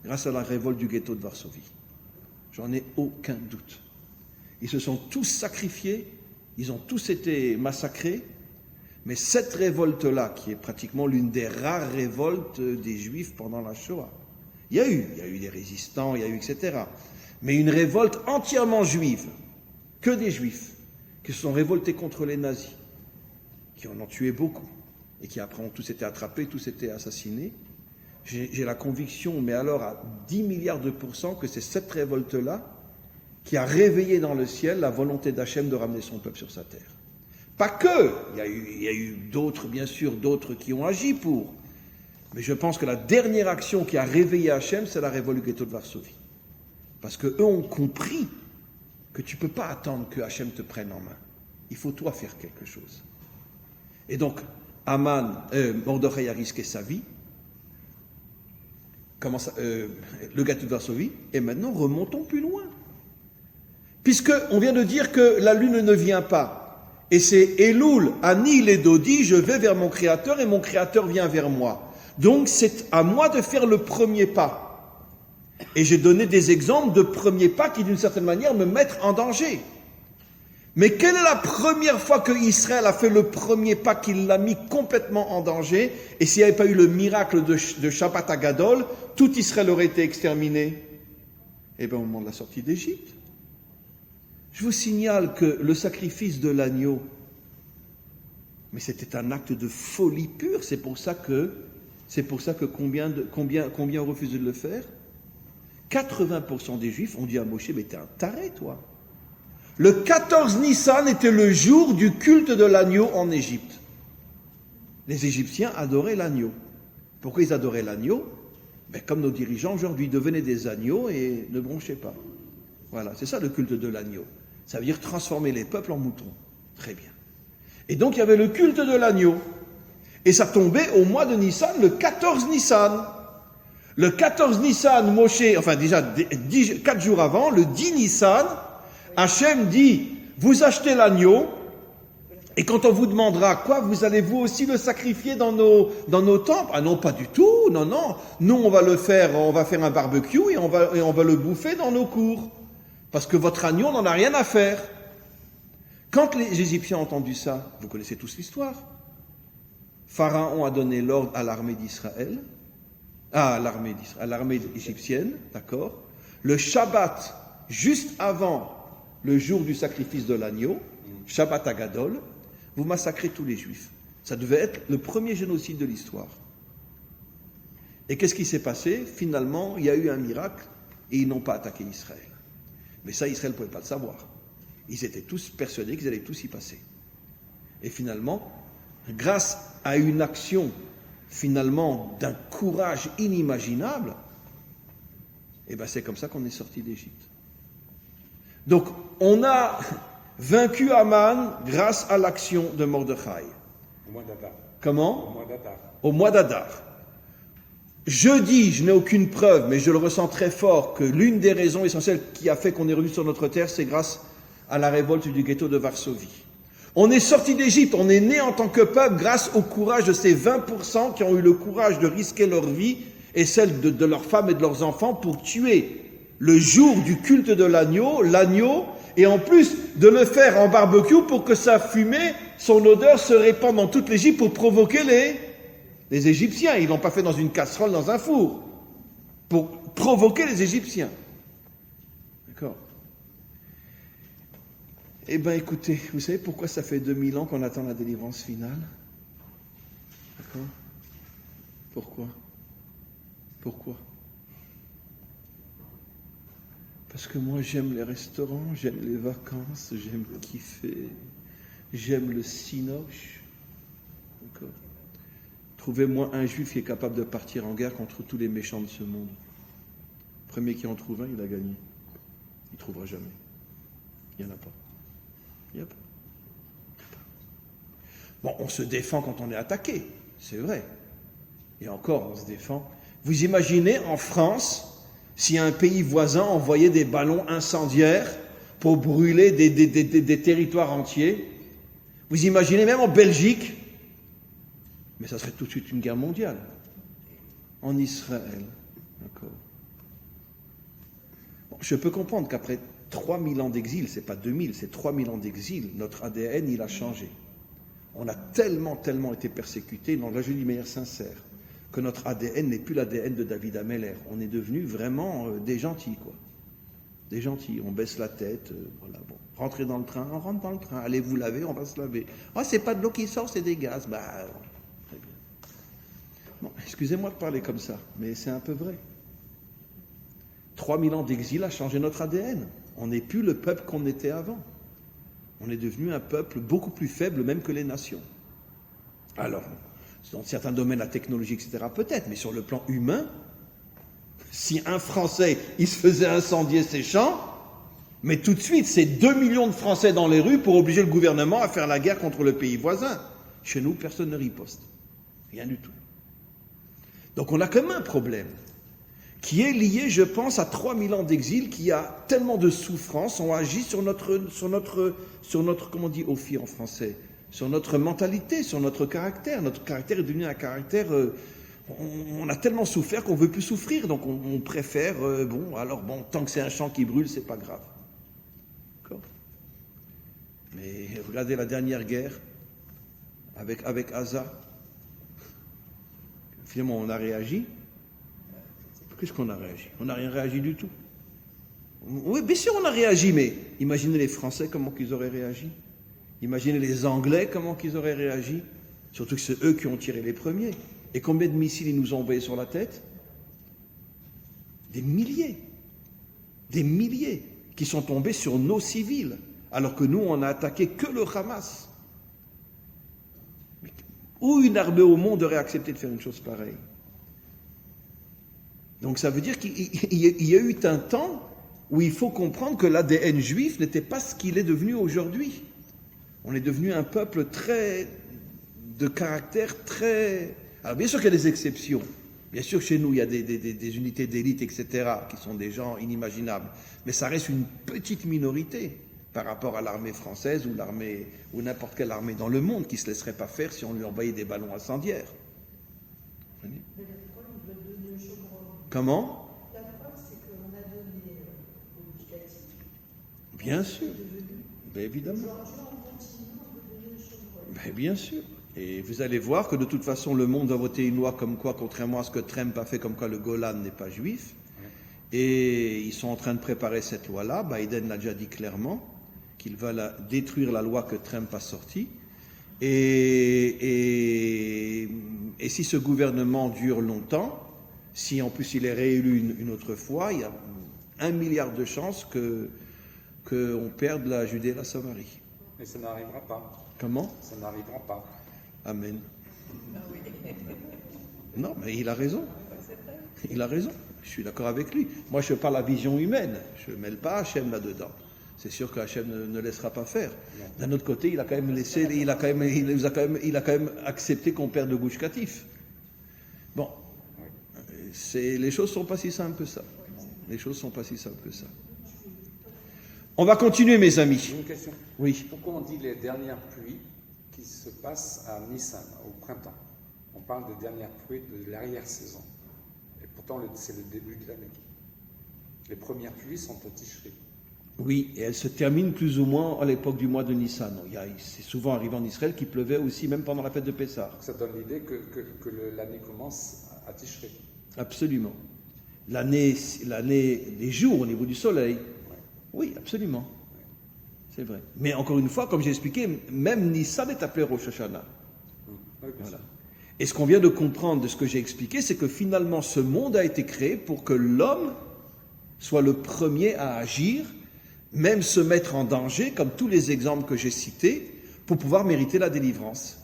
Grâce à la révolte du ghetto de Varsovie. J'en ai aucun doute. Ils se sont tous sacrifiés, ils ont tous été massacrés, mais cette révolte-là, qui est pratiquement l'une des rares révoltes des Juifs pendant la Shoah, il y a eu des résistants, il y a eu etc. Mais une révolte entièrement juive, que des Juifs, qui se sont révoltés contre les nazis, qui en ont tué beaucoup, et qui après ont tous été attrapés, tous été assassinés. J'ai la conviction, mais alors à 10 milliards de pourcents, que c'est cette révolte-là qui a réveillé dans le ciel la volonté d'Hachem de ramener son peuple sur sa terre. Pas que, il y a eu d'autres, bien sûr, d'autres qui ont agi pour. Mais je pense que la dernière action qui a réveillé Hachem, c'est la révolte du ghetto de Varsovie. Parce qu'eux ont compris que tu ne peux pas attendre que Hachem te prenne en main. Il faut toi faire quelque chose. Et donc, Mordechai a risqué sa vie, le ghetto de Varsovie, et maintenant remontons plus loin. Puisqu'on vient de dire que la lune ne vient pas. Et c'est Elul, Ani, Ledodi, je vais vers mon Créateur et mon Créateur vient vers moi. Donc c'est à moi de faire le premier pas. Et j'ai donné des exemples de premiers pas qui d'une certaine manière me mettent en danger. Mais quelle est la première fois que Israël a fait le premier pas qui l'a mis complètement en danger? Et s'il n'y avait pas eu le miracle de Shabbat Agadol, tout Israël aurait été exterminé? Eh bien au moment de la sortie d'Égypte. Je vous signale que le sacrifice de l'agneau, mais c'était un acte de folie pure. C'est pour ça que combien ont refusé de le faire? 80% des Juifs ont dit à Moshe, mais t'es un taré, toi. Le 14 Nissan était le jour du culte de l'agneau en Égypte. Les Égyptiens adoraient l'agneau. Pourquoi ils adoraient l'agneau? Ben, comme nos dirigeants aujourd'hui devenaient des agneaux et ne bronchaient pas. Voilà, c'est ça le culte de l'agneau. Ça veut dire transformer les peuples en moutons. Très bien. Et donc il y avait le culte de l'agneau. Et ça tombait au mois de Nissan, le 14 Nissan. Le 14 Nissan, Moshe, enfin déjà 4 jours avant, le 10 Nissan, Hachem dit, vous achetez l'agneau, et quand on vous demandera quoi, vous allez vous aussi le sacrifier dans nos temples? Ah non, pas du tout, non. Nous on va faire un barbecue et on va le bouffer dans nos cours. Parce que votre agneau, on n'en a rien à faire. Quand les Égyptiens ont entendu ça, vous connaissez tous l'histoire. Pharaon a donné l'ordre à l'armée d'Israël, à l'armée égyptienne, d'accord. Le Shabbat, juste avant le jour du sacrifice de l'agneau, Shabbat Agadol, vous massacrez tous les Juifs. Ça devait être le premier génocide de l'histoire. Et qu'est-ce qui s'est passé? Finalement, il y a eu un miracle et ils n'ont pas attaqué Israël. Mais ça, Israël ne pouvait pas le savoir. Ils étaient tous persuadés qu'ils allaient tous y passer. Et finalement, grâce à une action, finalement, d'un courage inimaginable, et ben c'est comme ça qu'on est sorti d'Égypte. Donc, on a vaincu Haman grâce à l'action de Mordechai. Au mois d'Adar. Comment? Au mois d'Adar. Au mois d'Adar. Je dis, je n'ai aucune preuve, mais je le ressens très fort, que l'une des raisons essentielles qui a fait qu'on est revenu sur notre terre, c'est grâce à la révolte du ghetto de Varsovie. On est sorti d'Égypte, on est né en tant que peuple grâce au courage de ces 20% qui ont eu le courage de risquer leur vie et celle de leurs femmes et de leurs enfants pour tuer le jour du culte de l'agneau, et en plus de le faire en barbecue pour que sa fumée, son odeur se répande dans toute l'Égypte pour provoquer les Égyptiens. Ils ne l'ont pas fait dans une casserole, dans un four, pour provoquer les Égyptiens. D'accord? Eh bien, écoutez, vous savez pourquoi ça fait 2000 ans qu'on attend la délivrance finale? D'accord? Pourquoi? Parce que moi, j'aime les restaurants, j'aime les vacances, j'aime kiffer, j'aime le cinoche. D'accord? Trouvez-moi un juif qui est capable de partir en guerre contre tous les méchants de ce monde. Le premier qui en trouve un, il a gagné. Il ne trouvera jamais. Il n'y en a pas. Il n'y a pas. Bon, on se défend quand on est attaqué, c'est vrai. Et encore, on se défend. Vous imaginez en France, si un pays voisin envoyait des ballons incendiaires pour brûler des territoires entiers? Vous imaginez même en Belgique? Mais ça serait tout de suite une guerre mondiale. En Israël, d'accord. Bon, je peux comprendre qu'après 3000 ans d'exil, c'est pas 2000, c'est 3000 ans d'exil, notre ADN, il a changé. On a tellement été persécutés, donc là je dis de manière sincère, que notre ADN n'est plus l'ADN de David Ameller. On est devenus vraiment des gentils, quoi. Des gentils, on baisse la tête, voilà, bon. Rentrez dans le train, on rentre dans le train, allez vous laver, on va se laver. Oh, c'est pas de l'eau qui sort, c'est des gaz. Bah, très bien. Bon, excusez-moi de parler comme ça, mais c'est un peu vrai. 3000 ans d'exil a changé notre ADN. On n'est plus le peuple qu'on était avant. On est devenu un peuple beaucoup plus faible même que les nations. Alors, dans certains domaines, la technologie, etc., peut-être, mais sur le plan humain, si un Français, il se faisait incendier ses champs, mais tout de suite, c'est 2 millions de Français dans les rues pour obliger le gouvernement à faire la guerre contre le pays voisin. Chez nous, personne ne riposte. Rien du tout. Donc on a quand même un problème qui est lié, je pense, à 3000 ans d'exil, qui a tellement de souffrances, ont agi sur notre, comment on dit, ofi en français, sur notre mentalité, sur notre caractère. Notre caractère est devenu un caractère, on a tellement souffert qu'on ne veut plus souffrir, donc on préfère, tant que c'est un champ qui brûle, c'est pas grave. D'accord? Mais regardez la dernière guerre avec Gaza. Finalement, on a réagi. Qu'est-ce qu'on a réagi? On n'a rien réagi du tout. Oui, bien sûr, on a réagi, mais imaginez les Français, comment qu'ils auraient réagi. Imaginez les Anglais, comment qu'ils auraient réagi. Surtout que c'est eux qui ont tiré les premiers. Et combien de missiles ils nous ont envoyés sur la tête? Des milliers. Des milliers qui sont tombés sur nos civils, alors que nous, on n'a attaqué que le Hamas. Où une armée au monde aurait accepté de faire une chose pareille? Donc ça veut dire qu'il y a eu un temps où il faut comprendre que l'ADN juif n'était pas ce qu'il est devenu aujourd'hui. On est devenu un peuple de caractère très... Alors bien sûr qu'il y a des exceptions. Bien sûr que chez nous, il y a des unités d'élite, etc., qui sont des gens inimaginables. Mais ça reste une petite minorité par rapport à l'armée française ou n'importe quelle armée dans le monde qui ne se laisserait pas faire si on lui envoyait des ballons incendiaires. Comment? La preuve, c'est qu'on a donné au législatif. Bien sûr. Ben, évidemment. Ben, bien sûr. Et vous allez voir que de toute façon, le monde va voter une loi comme quoi, contrairement à ce que Trump a fait, comme quoi le Golan n'est pas juif. Et ils sont en train de préparer cette loi-là. Biden l'a déjà dit clairement qu'il va détruire la loi que Trump a sortie. Et si ce gouvernement dure longtemps, si en plus il est réélu une autre fois, il y a 1 milliard de chances qu'on perde la Judée et la Samarie. Mais ça n'arrivera pas. Comment? Ça n'arrivera pas. Amen. Non, mais il a raison. Il a raison. Je suis d'accord avec lui. Moi, je parle à vision humaine. Je ne mêle pas Hachem là-dedans. C'est sûr que Hachem ne laissera pas faire. D'un autre côté, il a quand même laissé, il a quand même accepté qu'on perde le Gush Katif. Bon, les choses sont pas si simples que ça. Les choses sont pas si simples que ça. On va continuer, mes amis. J'ai une question. Oui. Pourquoi on dit les dernières pluies qui se passent à Nissan, au printemps? On parle des dernières pluies de l'arrière-saison. Et pourtant, c'est le début de l'année. Les premières pluies sont au Tishri. Oui, et elles se terminent plus ou moins à l'époque du mois de Nissan. C'est souvent arrivé en Israël qu'il pleuvait aussi, même pendant la fête de Pessah. Ça donne l'idée que l'année commence à Tishri. Absolument. L'année des jours au niveau du soleil. Oui, absolument. C'est vrai. Mais encore une fois, comme j'ai expliqué, même Nissan est appelé Rosh Hashanah. Oui, voilà. Et ce qu'on vient de comprendre de ce que j'ai expliqué, c'est que finalement, ce monde a été créé pour que l'homme soit le premier à agir, même se mettre en danger, comme tous les exemples que j'ai cités, pour pouvoir mériter la délivrance.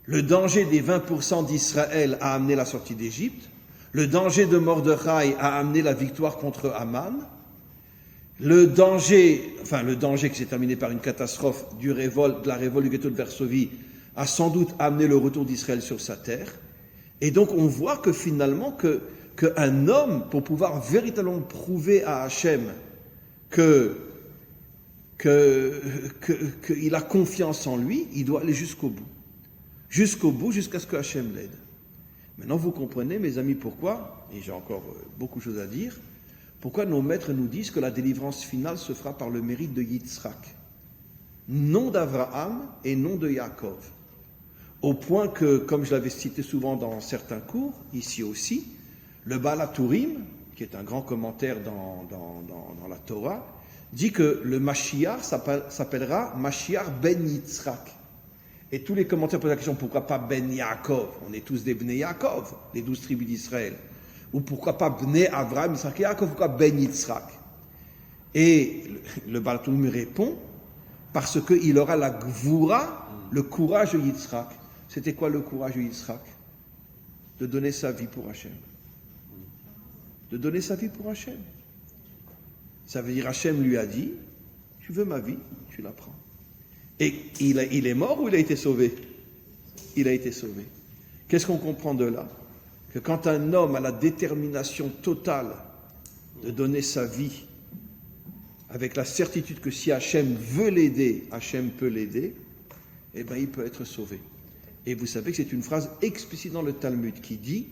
Le danger des 20% d'Israël a amené la sortie d'Égypte. Le danger de Mordechai a amené la victoire contre Haman. le danger qui s'est terminé par une catastrophe de la révolte du ghetto de Varsovie, a sans doute amené le retour d'Israël sur sa terre. Et donc on voit que finalement, qu'un homme, pour pouvoir véritablement prouver à Hachem qu'il a confiance en lui, il doit aller jusqu'au bout. Jusqu'au bout, jusqu'à ce que Hachem l'aide. Maintenant, vous comprenez, mes amis, pourquoi, et j'ai encore beaucoup de choses à dire, pourquoi nos maîtres nous disent que la délivrance finale se fera par le mérite de Yitzhak, non d'Abraham et non de Yaakov. Au point que, comme je l'avais cité souvent dans certains cours, ici aussi, le Baal HaTurim, qui est un grand commentaire dans la Torah, dit que le Mashiach s'appellera Mashiach ben Yitzhak. Et tous les commentaires posent la question, pourquoi pas ben Yaakov? On est tous des Bnei Yaakov, les 12 tribus d'Israël. Ou pourquoi pas Bnei Avraham, Yitzhak et Yaakov, pourquoi ben Yitzhak? Et le Baal HaTurim répond, parce qu'il aura la gvoura, le courage de Yitzhak. C'était quoi le courage de Yitzhak? De donner sa vie pour Hachem. De donner sa vie pour Hachem. Ça veut dire Hachem lui a dit, tu veux ma vie, tu la prends. Et il est mort ou il a été sauvé? Il a été sauvé. Qu'est-ce qu'on comprend de là? Que quand un homme a la détermination totale de donner sa vie, avec la certitude que si Hachem veut l'aider, Hachem peut l'aider, eh bien il peut être sauvé. Et vous savez que c'est une phrase explicite dans le Talmud qui dit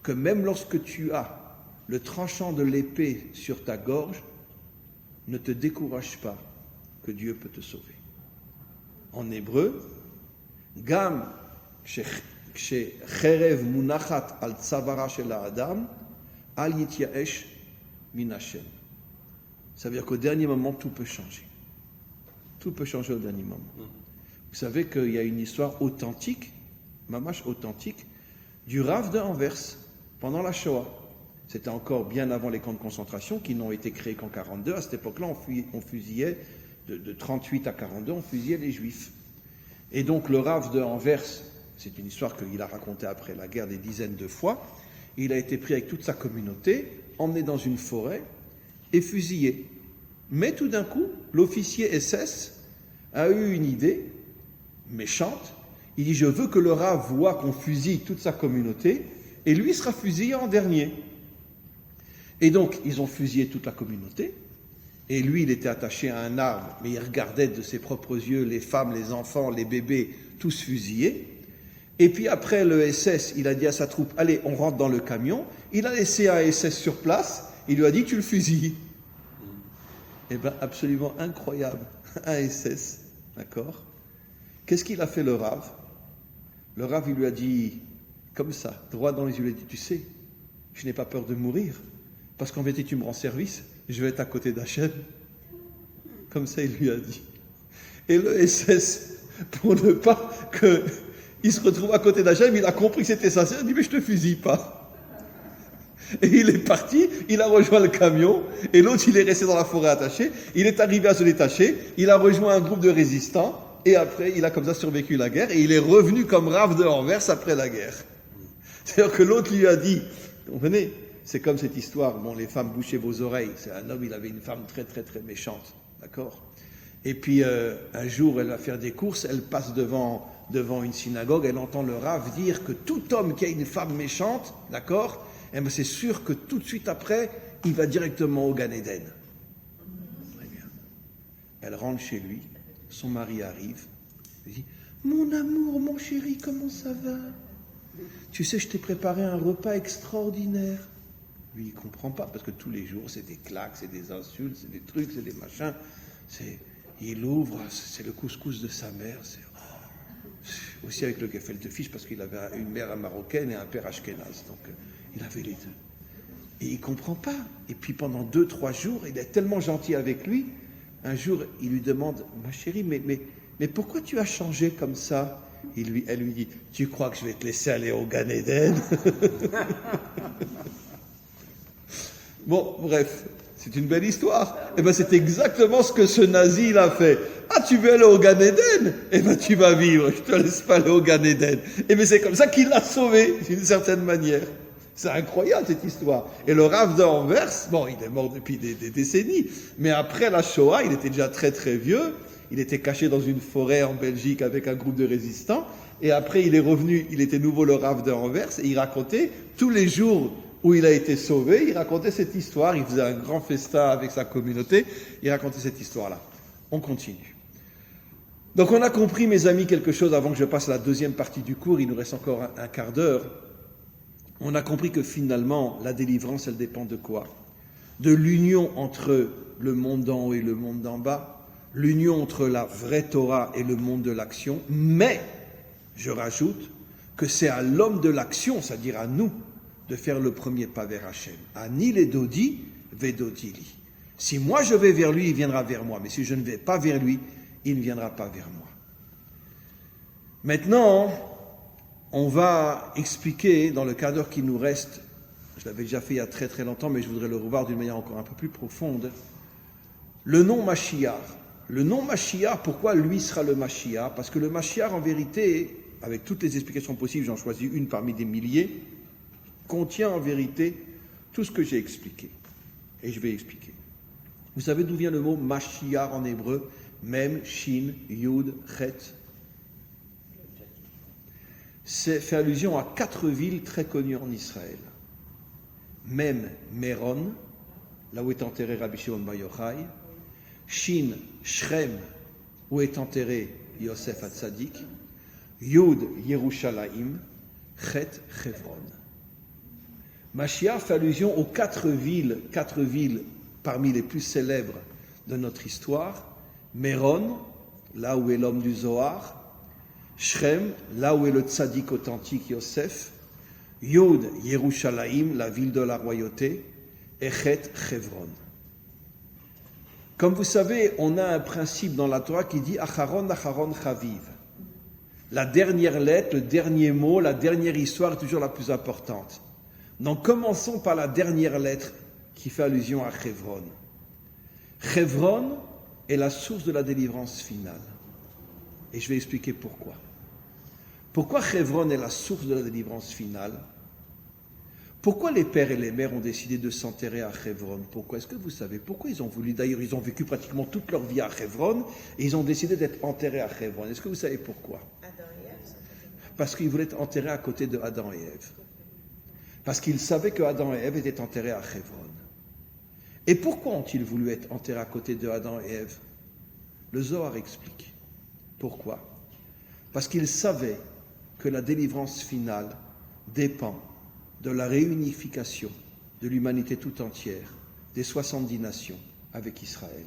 que même lorsque tu as le tranchant de l'épée sur ta gorge, ne te décourage pas que Dieu peut te sauver. En hébreu, Gam cherev munachat al tzavara shel Adam al yityaesh min Hashem. Ça veut dire qu'au dernier moment, tout peut changer. Tout peut changer au dernier moment. Vous savez qu'il y a une histoire authentique, mamash authentique, du Rav de Anvers pendant la Shoah. C'était encore bien avant les camps de concentration qui n'ont été créés qu'en 1942. À cette époque-là, on fusillait, de 1938 à 1942, on fusillait les Juifs. Et donc le Rav de Anvers, c'est une histoire qu'il a racontée après la guerre des dizaines de fois, il a été pris avec toute sa communauté, emmené dans une forêt et fusillé. Mais tout d'un coup, l'officier SS a eu une idée méchante. Il dit, je veux que le Rav voit qu'on fusille toute sa communauté et lui sera fusillé en dernier. Et donc, ils ont fusillé toute la communauté, et lui, il était attaché à un arbre, mais il regardait de ses propres yeux les femmes, les enfants, les bébés, tous fusillés. Et puis après, le SS, il a dit à sa troupe, allez, on rentre dans le camion. Il a laissé un SS sur place, il lui a dit, tu le fusilles. Eh bien, absolument incroyable, un SS, d'accord? Qu'est-ce qu'il a fait le Rav? Le Rav, il lui a dit, comme ça, droit dans les yeux, il lui a dit, tu sais, je n'ai pas peur de mourir. Parce qu'en vérité, tu me rends service, je vais être à côté d'Hachem. Comme ça, il lui a dit. Et le SS, pour ne pas qu'il se retrouve à côté d'Hachem, il a compris que c'était sincère, il dit, mais je te fusille pas. Et il est parti, il a rejoint le camion, et l'autre, il est resté dans la forêt attaché, il est arrivé à se détacher, il a rejoint un groupe de résistants, et après, il a comme ça survécu la guerre, et il est revenu comme Rav de Anvers après la guerre. C'est-à-dire que l'autre lui a dit, vous comprenez? C'est comme cette histoire, bon, les femmes, bouchez vos oreilles. C'est un homme, il avait une femme très, très, très méchante, d'accord? Et puis, un jour, elle va faire des courses, elle passe devant une synagogue, elle entend le Rav dire que tout homme qui a une femme méchante, d'accord? Eh bien, c'est sûr que tout de suite après, il va directement au Gan Eden. Très bien. Elle rentre chez lui, son mari arrive, il dit, mon amour, mon chéri, comment ça va? Tu sais, je t'ai préparé un repas extraordinaire. Lui, il ne comprend pas, parce que tous les jours, c'est des claques, c'est des insultes, c'est des trucs, c'est des machins. Il ouvre, c'est le couscous de sa mère. Aussi avec le gefilte fish, parce qu'il avait une mère marocaine et un père ashkénaze. Donc, il avait les deux. Et il ne comprend pas. Et puis, pendant 2-3 jours, il est tellement gentil avec lui. Un jour, il lui demande, ma chérie, mais pourquoi tu as changé comme ça? Elle lui dit, tu crois que je vais te laisser aller au Gan Eden? Bon, bref, c'est une belle histoire. Eh bien, c'est exactement ce que ce nazi, il a fait. Ah, tu veux aller au Gan Eden? Eh bien, tu vas vivre, je te laisse pas aller au Gan Eden. Eh bien, c'est comme ça qu'il l'a sauvé, d'une certaine manière. C'est incroyable cette histoire. Et le Rav de Anvers, bon, il est mort depuis des décennies, mais après la Shoah, il était déjà très très vieux, il était caché dans une forêt en Belgique avec un groupe de résistants, et après il est revenu, il était nouveau le Rav de Anvers, et il racontait tous les jours où il a été sauvé, il racontait cette histoire, il faisait un grand festin avec sa communauté, il racontait cette histoire-là. On continue. Donc on a compris, mes amis, quelque chose avant que je passe à la deuxième partie du cours, il nous reste encore un quart d'heure. On a compris que finalement, la délivrance, elle dépend de quoi? De l'union entre le monde d'en haut et le monde d'en bas, l'union entre la vraie Torah et le monde de l'action, mais, je rajoute, que c'est à l'homme de l'action, c'est-à-dire à nous, de faire le premier pas vers Hachem. Ani le dodi, vedodili. Si moi je vais vers lui, il viendra vers moi, mais si je ne vais pas vers lui, il ne viendra pas vers moi. Maintenant, on va expliquer, dans le quart d'heure qui nous reste, je l'avais déjà fait il y a très très longtemps, mais je voudrais le revoir d'une manière encore un peu plus profonde, le nom Mashiach. Le nom Mashiach, pourquoi lui sera le Mashiach? Parce que le Mashiach, en vérité, avec toutes les explications possibles, j'en choisis une parmi des milliers, contient en vérité tout ce que j'ai expliqué. Et je vais expliquer. Vous savez d'où vient le mot Mashiach en hébreu? Mem, Shin, Yud, Chet. C'est fait allusion à 4 villes très connues en Israël. Mem, Meron, là où est enterré Rabbi Shimon Bar Yochai. Shin, Shrem, où est enterré Yosef Hatzadik. Yud, Yerushalayim. Chet, Hebron. Mashiach fait allusion aux 4 villes parmi les plus célèbres de notre histoire. Meron, là où est l'homme du Zohar. Shrem, là où est le tzaddik authentique Yosef. Yud, Yerushalayim, la ville de la royauté. Et Chet, Hebron. Comme vous savez, on a un principe dans la Torah qui dit Acharon, Acharon, Chaviv. La dernière lettre, le dernier mot, la dernière histoire est toujours la plus importante. Donc commençons par la dernière lettre qui fait allusion à Hebron. Hebron est la source de la délivrance finale. Et je vais expliquer pourquoi. Pourquoi Hebron est la source de la délivrance finale? Pourquoi les pères et les mères ont décidé de s'enterrer à Hebron? Pourquoi? Est-ce que vous savez pourquoi ils ont voulu? D'ailleurs, ils ont vécu pratiquement toute leur vie à Hebron et ils ont décidé d'être enterrés à Hebron. Est-ce que vous savez pourquoi? Parce qu'ils voulaient être enterrés à côté de Adam et Ève. Parce qu'ils savaient que Adam et Ève étaient enterrés à Hebron. Et pourquoi ont-ils voulu être enterrés à côté de Adam et Ève? Le Zohar explique. Pourquoi? Parce qu'ils savaient que la délivrance finale dépend de la réunification de l'humanité tout entière, des 70 nations avec Israël,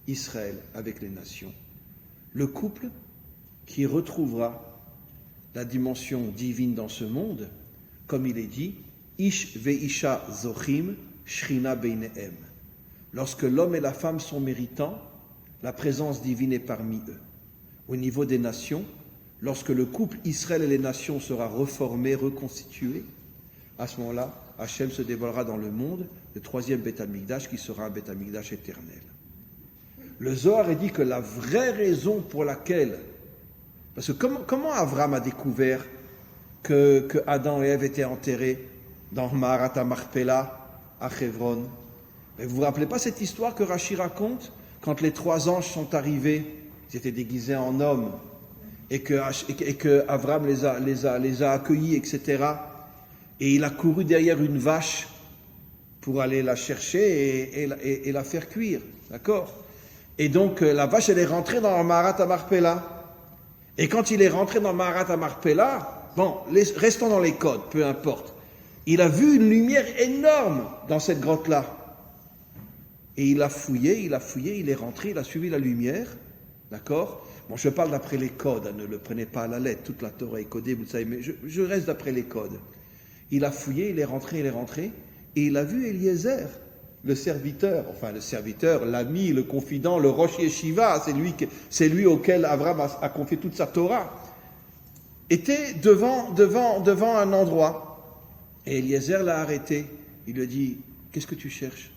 Israël avec les nations. Le couple qui retrouvera la dimension divine dans ce monde, comme il est dit, Ish ve'isha zochim, shrina beinehem. Lorsque l'homme et la femme sont méritants, la présence divine est parmi eux. Au niveau des nations, lorsque le couple Israël et les nations sera reformé, reconstitué, à ce moment-là, Hachem se dévoilera dans le monde, le 3e Beth Amikdash qui sera un Beth Amikdash éternel. Le Zohar dit que la vraie raison pour laquelle, parce que comment Avram a découvert que Adam et Ève étaient enterrés dans Maharat HaMachpelah à Hebron? Mais vous vous rappelez pas cette histoire que Rashi raconte quand les 3 anges sont arrivés, ils étaient déguisés en hommes et que Avram les a accueillis, etc. Et il a couru derrière une vache pour aller la chercher et la faire cuire, d'accord? Et donc la vache, elle est rentrée dans Maharat HaMachpelah. Et quand il est rentré dans Maharat HaMachpelah, bon, restons dans les codes, peu importe. Il a vu une lumière énorme dans cette grotte-là. Et il a fouillé, il est rentré, il a suivi la lumière, d'accord? Bon, je parle d'après les codes, hein, ne le prenez pas à la lettre, toute la Torah est codée, vous savez, mais je reste d'après les codes. Il a fouillé, il est rentré, et il a vu Eliezer, le serviteur, l'ami, le confident, le Rosh Yeshiva, c'est lui auquel Avram a confié toute sa Torah, était devant un endroit. Et Eliezer l'a arrêté. Il lui a dit, qu'est-ce que tu cherches?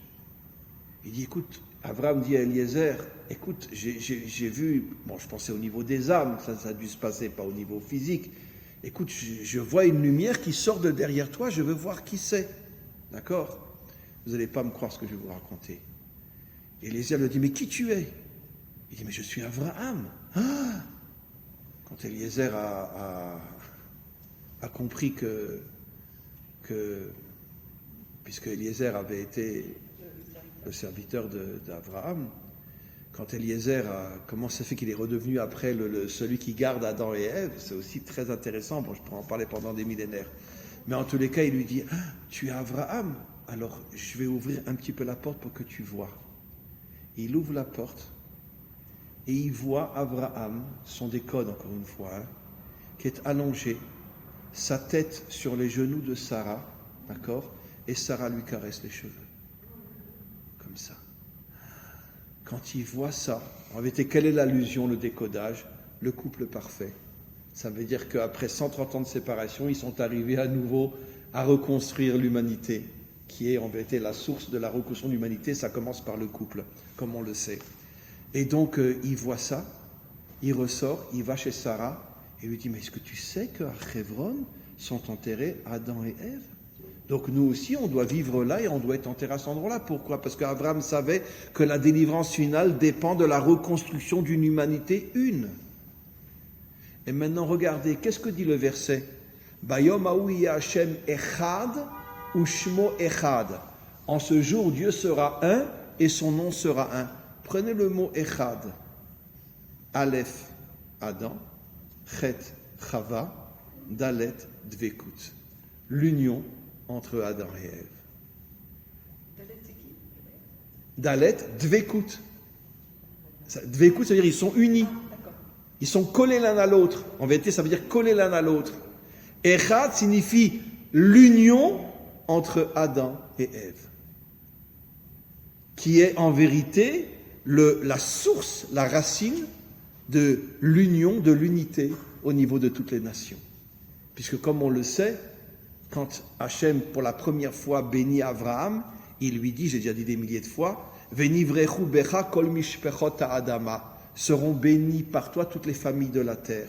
Il dit, écoute, Avram dit à Eliezer, écoute, j'ai vu, bon, je pensais au niveau des âmes, ça a dû se passer, pas au niveau physique. écoute, je vois une lumière qui sort de derrière toi, je veux voir qui c'est. D'accord? Vous n'allez pas me croire ce que je vais vous raconter. Et Eliezer lui dit, mais qui tu es? Il dit, mais je suis Abraham. Ah! Quand Eliezer a compris que puisque Eliezer avait été le serviteur d'Abraham, quand Eliezer comment ça fait qu'il est redevenu après celui qui garde Adam et Ève, c'est aussi très intéressant, bon, je pourrais en parler pendant des millénaires. Mais en tous les cas, il lui dit, ah, tu es Abraham, alors je vais ouvrir un petit peu la porte pour que tu vois. Il ouvre la porte et il voit Abraham, ce sont des codes encore une fois, qui est allongé, sa tête sur les genoux de Sarah, d'accord, et Sarah lui caresse les cheveux, comme ça. Quand il voit ça, en vérité, quelle est l'allusion, le décodage? Le couple parfait. Ça veut dire qu'après 130 ans de séparation, ils sont arrivés à nouveau à reconstruire l'humanité, qui est en vérité la source de la reconstruction de l'humanité. Ça commence par le couple, comme on le sait. Et donc, il voit ça, il ressort, il va chez Sarah, et lui dit, mais est-ce que tu sais qu'à Hebron sont enterrés Adam et Ève? Donc nous aussi, on doit vivre là et on doit être enterrés à cet endroit-là. Pourquoi? Parce qu'Abraham savait que la délivrance finale dépend de la reconstruction d'une humanité une. Et maintenant, regardez, qu'est-ce que dit le verset? Bayom haou Hashem echad ushmo echad. En ce jour, Dieu sera un et son nom sera un. Prenez le mot echad. Aleph, Adam. Chet, Chava. Dalet, Dvekut. L'union entre Adam et Ève. Dalet, c'est qui? Dalet, Dvekut. Dvekut, ça veut dire ils sont unis. Ils sont collés l'un à l'autre. En vérité, ça veut dire collés l'un à l'autre. Echad signifie l'union entre Adam et Ève, qui est en vérité la source, la racine de l'union, de l'unité au niveau de toutes les nations. Puisque comme on le sait, quand Hachem, pour la première fois, bénit Abraham, il lui dit, j'ai déjà dit des milliers de fois, « Venivrechu becha kol mishpechot ha'adama » seront bénis par toi toutes les familles de la terre.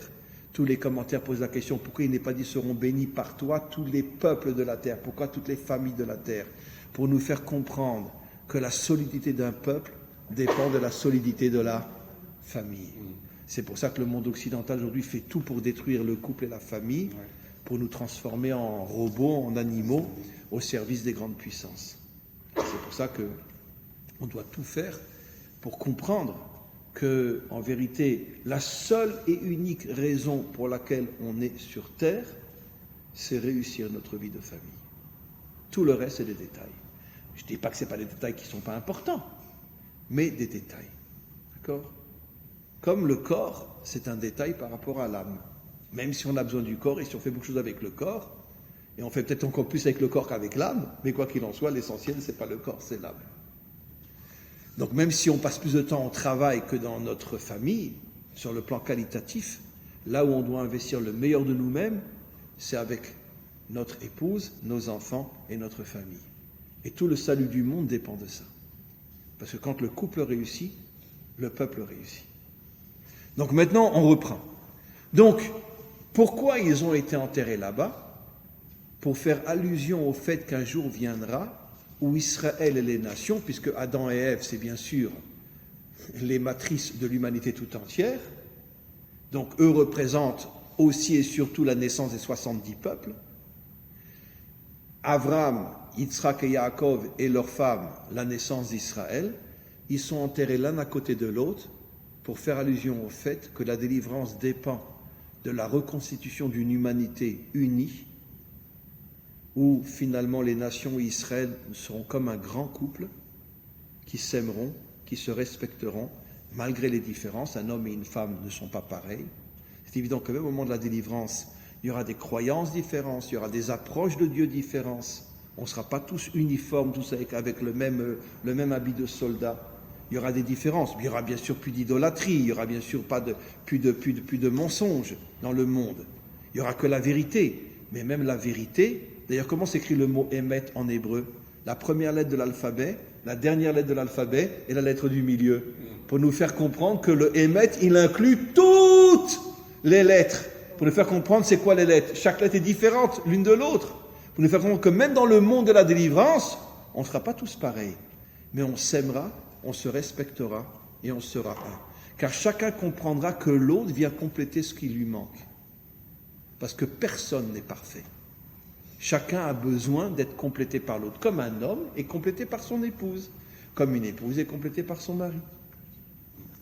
Tous les commentaires posent la question, pourquoi il n'est pas dit « seront bénis par toi tous les peuples de la terre » ? Pourquoi toutes les familles de la terre ? Pour nous faire comprendre que la solidité d'un peuple dépend de la solidité de la famille. C'est pour ça que le monde occidental aujourd'hui fait tout pour détruire le couple et la famille, pour nous transformer en robots, en animaux, au service des grandes puissances. C'est pour ça qu'on doit tout faire pour comprendre que, en vérité, la seule et unique raison pour laquelle on est sur Terre, c'est réussir notre vie de famille. Tout le reste, c'est des détails. Je ne dis pas que ce n'est pas des détails qui ne sont pas importants, mais des détails. D'accord ? Comme le corps, c'est un détail par rapport à l'âme. Même si on a besoin du corps et si on fait beaucoup de choses avec le corps, et on fait peut-être encore plus avec le corps qu'avec l'âme, mais quoi qu'il en soit, l'essentiel, ce n'est pas le corps, c'est l'âme. Donc même si on passe plus de temps au travail que dans notre famille, sur le plan qualitatif, là où on doit investir le meilleur de nous-mêmes, c'est avec notre épouse, nos enfants et notre famille. Et tout le salut du monde dépend de ça. Parce que quand le couple réussit, le peuple réussit. Donc maintenant, on reprend. Donc, pourquoi ils ont été enterrés là-bas? Pour faire allusion au fait qu'un jour viendra où Israël et les nations, puisque Adam et Ève, c'est bien sûr les matrices de l'humanité tout entière, donc eux représentent aussi et surtout la naissance des 70 peuples. Abraham, Yitzhak et Yaakov et leurs femmes, la naissance d'Israël, ils sont enterrés l'un à côté de l'autre pour faire allusion au fait que la délivrance dépend de la reconstitution d'une humanité unie, où finalement les nations et Israël seront comme un grand couple qui s'aimeront, qui se respecteront, malgré les différences. Un homme et une femme ne sont pas pareils. C'est évident que même au moment de la délivrance, il y aura des croyances différentes, il y aura des approches de Dieu différentes. On ne sera pas tous uniformes, tous avec le même habit de soldat. Il y aura des différences. Il y aura bien sûr plus d'idolâtrie, il y aura bien sûr plus de mensonges dans le monde. Il n'y aura que la vérité. Mais même la vérité, d'ailleurs, comment s'écrit le mot émet en hébreu? La première lettre de l'alphabet, la dernière lettre de l'alphabet et la lettre du milieu. Pour nous faire comprendre que le émet, il inclut toutes les lettres. pour nous faire comprendre c'est quoi les lettres. Chaque lettre est différente l'une de l'autre. Pour nous faire comprendre que même dans le monde de la délivrance, on ne sera pas tous pareils. Mais on s'aimera, on se respectera et on sera un. Car chacun comprendra que l'autre vient compléter ce qui lui manque. Parce que personne n'est parfait. Chacun a besoin d'être complété par l'autre. Comme un homme est complété par son épouse. Comme une épouse est complétée par son mari.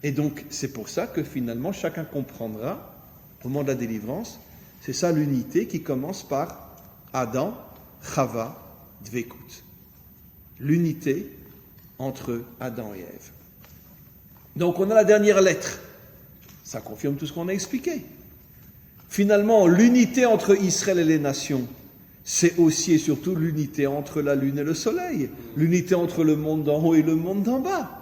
Et donc, c'est pour ça que finalement, chacun comprendra, au moment de la délivrance, c'est ça l'unité qui commence par Adam, Chava, Dvekut. L'unité entre Adam et Ève. Donc, on a la dernière lettre. Ça confirme tout ce qu'on a expliqué. Finalement, l'unité entre Israël et les nations, c'est aussi et surtout l'unité entre la lune et le soleil, l'unité entre le monde d'en haut et le monde d'en bas.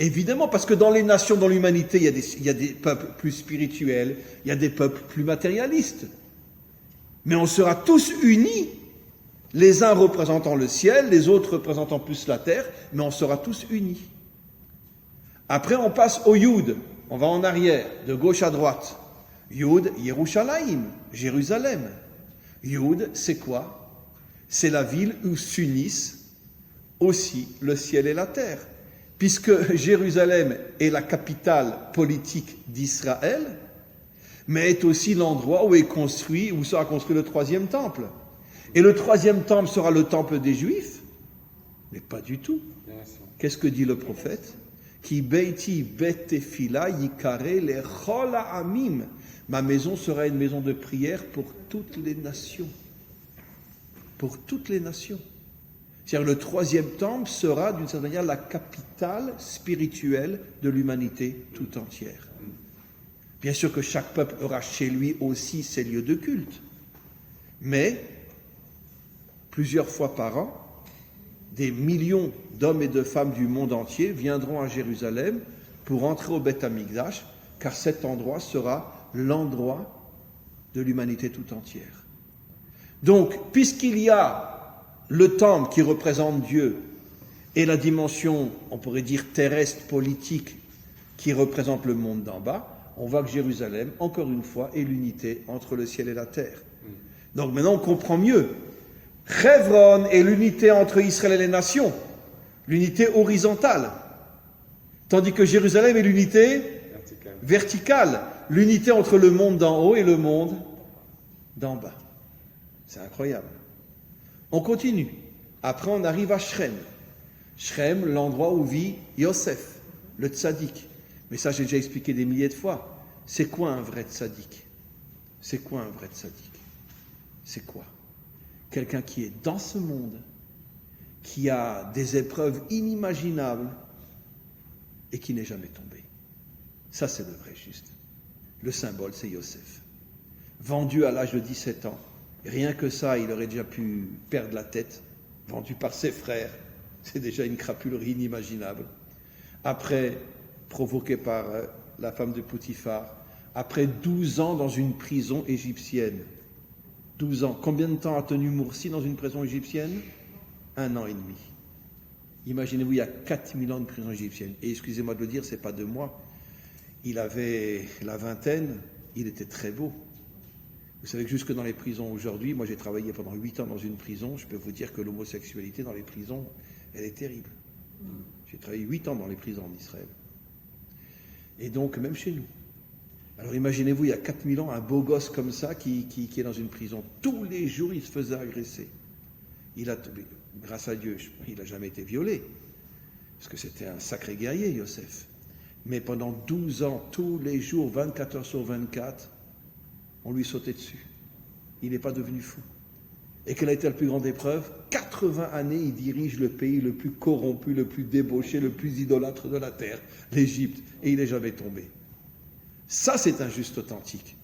Évidemment, parce que dans les nations, dans l'humanité, il y a des peuples plus spirituels, il y a des peuples plus matérialistes. Mais on sera tous unis, les uns représentant le ciel, les autres représentant plus la terre, mais on sera tous unis. Après, on passe au Yud, on va en arrière, de gauche à droite. Yud, Yerushalayim, Jérusalem. Yud, c'est quoi? C'est la ville où s'unissent aussi le ciel et la terre. Puisque Jérusalem est la capitale politique d'Israël, mais est aussi l'endroit où sera construit le troisième temple. Et le troisième temple sera le temple des Juifs? Mais pas du tout. Qu'est-ce que dit le prophète? Ki beiti bet tefila yikare lechol ha'amim. Ma maison sera une maison de prière pour toutes les nations. Pour toutes les nations. C'est-à-dire le troisième temple sera d'une certaine manière la capitale spirituelle de l'humanité tout entière. Bien sûr que chaque peuple aura chez lui aussi ses lieux de culte. Mais, plusieurs fois par an, des millions d'hommes et de femmes du monde entier viendront à Jérusalem pour entrer au Beth Amikdash, car cet endroit sera l'endroit de l'humanité tout entière. Donc, puisqu'il y a le temple qui représente Dieu et la dimension, on pourrait dire terrestre, politique, qui représente le monde d'en bas, on voit que Jérusalem, encore une fois, est l'unité entre le ciel et la terre. Donc maintenant, on comprend mieux. Hebron est l'unité entre Israël et les nations, l'unité horizontale, tandis que Jérusalem est l'unité verticale, l'unité entre le monde d'en haut et le monde d'en bas. C'est incroyable. On continue. Après, on arrive à Shrem. Shrem, l'endroit où vit Yosef, le tzaddik. Mais ça, j'ai déjà expliqué des milliers de fois. C'est quoi un vrai tzaddik? C'est quoi un vrai tzaddik? C'est quoi? Quelqu'un qui est dans ce monde, qui a des épreuves inimaginables et qui n'est jamais tombé. Ça, c'est le vrai juste. Le symbole, c'est Yosef. Vendu à l'âge de 17 ans. Rien que ça, il aurait déjà pu perdre la tête. Vendu par ses frères. C'est déjà une crapulerie inimaginable. Après, provoqué par la femme de Potiphar. Après 12 ans dans une prison égyptienne. 12 ans. Combien de temps a tenu Moursi dans une prison égyptienne? 1 an et demi. Imaginez-vous, il y a 4000 ans de prison égyptienne. Et excusez-moi de le dire, c'est pas de moi. Il avait la vingtaine, il était très beau. Vous savez que jusque dans les prisons aujourd'hui, moi j'ai travaillé pendant 8 ans dans une prison, je peux vous dire que l'homosexualité dans les prisons, elle est terrible. J'ai travaillé 8 ans dans les prisons en Israël. Et donc, même chez nous. Alors imaginez-vous, il y a 4000 ans, un beau gosse comme ça qui est dans une prison. Tous les jours, il se faisait agresser. Grâce à Dieu, il n'a jamais été violé. Parce que c'était un sacré guerrier, Yosef. Mais pendant 12 ans, tous les jours, 24 heures sur 24, on lui sautait dessus. Il n'est pas devenu fou. Et quelle a été la plus grande épreuve? 80 années, il dirige le pays le plus corrompu, le plus débauché, le plus idolâtre de la terre, l'Égypte. Et il n'est jamais tombé. Ça, c'est un juste authentique.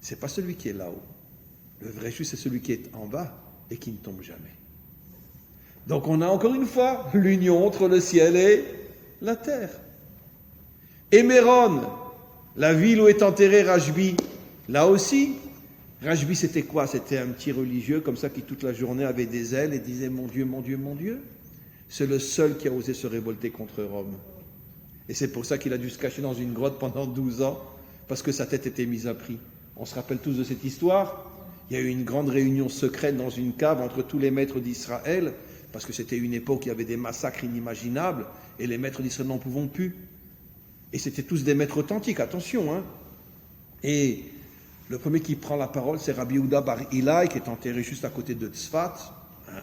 Ce n'est pas celui qui est là-haut. Le vrai juste, c'est celui qui est en bas et qui ne tombe jamais. Donc on a encore une fois l'union entre le ciel et la terre. Et Méron, la ville où est enterré Rajbi, là aussi, Rajbi c'était quoi? C'était un petit religieux comme ça qui toute la journée avait des ailes et disait « Mon Dieu, mon Dieu, mon Dieu ». C'est le seul qui a osé se révolter contre Rome. Et c'est pour ça qu'il a dû se cacher dans une grotte pendant 12 ans, parce que sa tête était mise à prix. On se rappelle tous de cette histoire. Il y a eu une grande réunion secrète dans une cave entre tous les maîtres d'Israël, parce que c'était une époque où il y avait des massacres inimaginables, et les maîtres d'Israël n'en pouvaient plus. Et c'était tous des maîtres authentiques, attention, hein. Et le premier qui prend la parole, c'est Rabbi Yehuda Bar Ilai, qui est enterré juste à côté de Tzfat,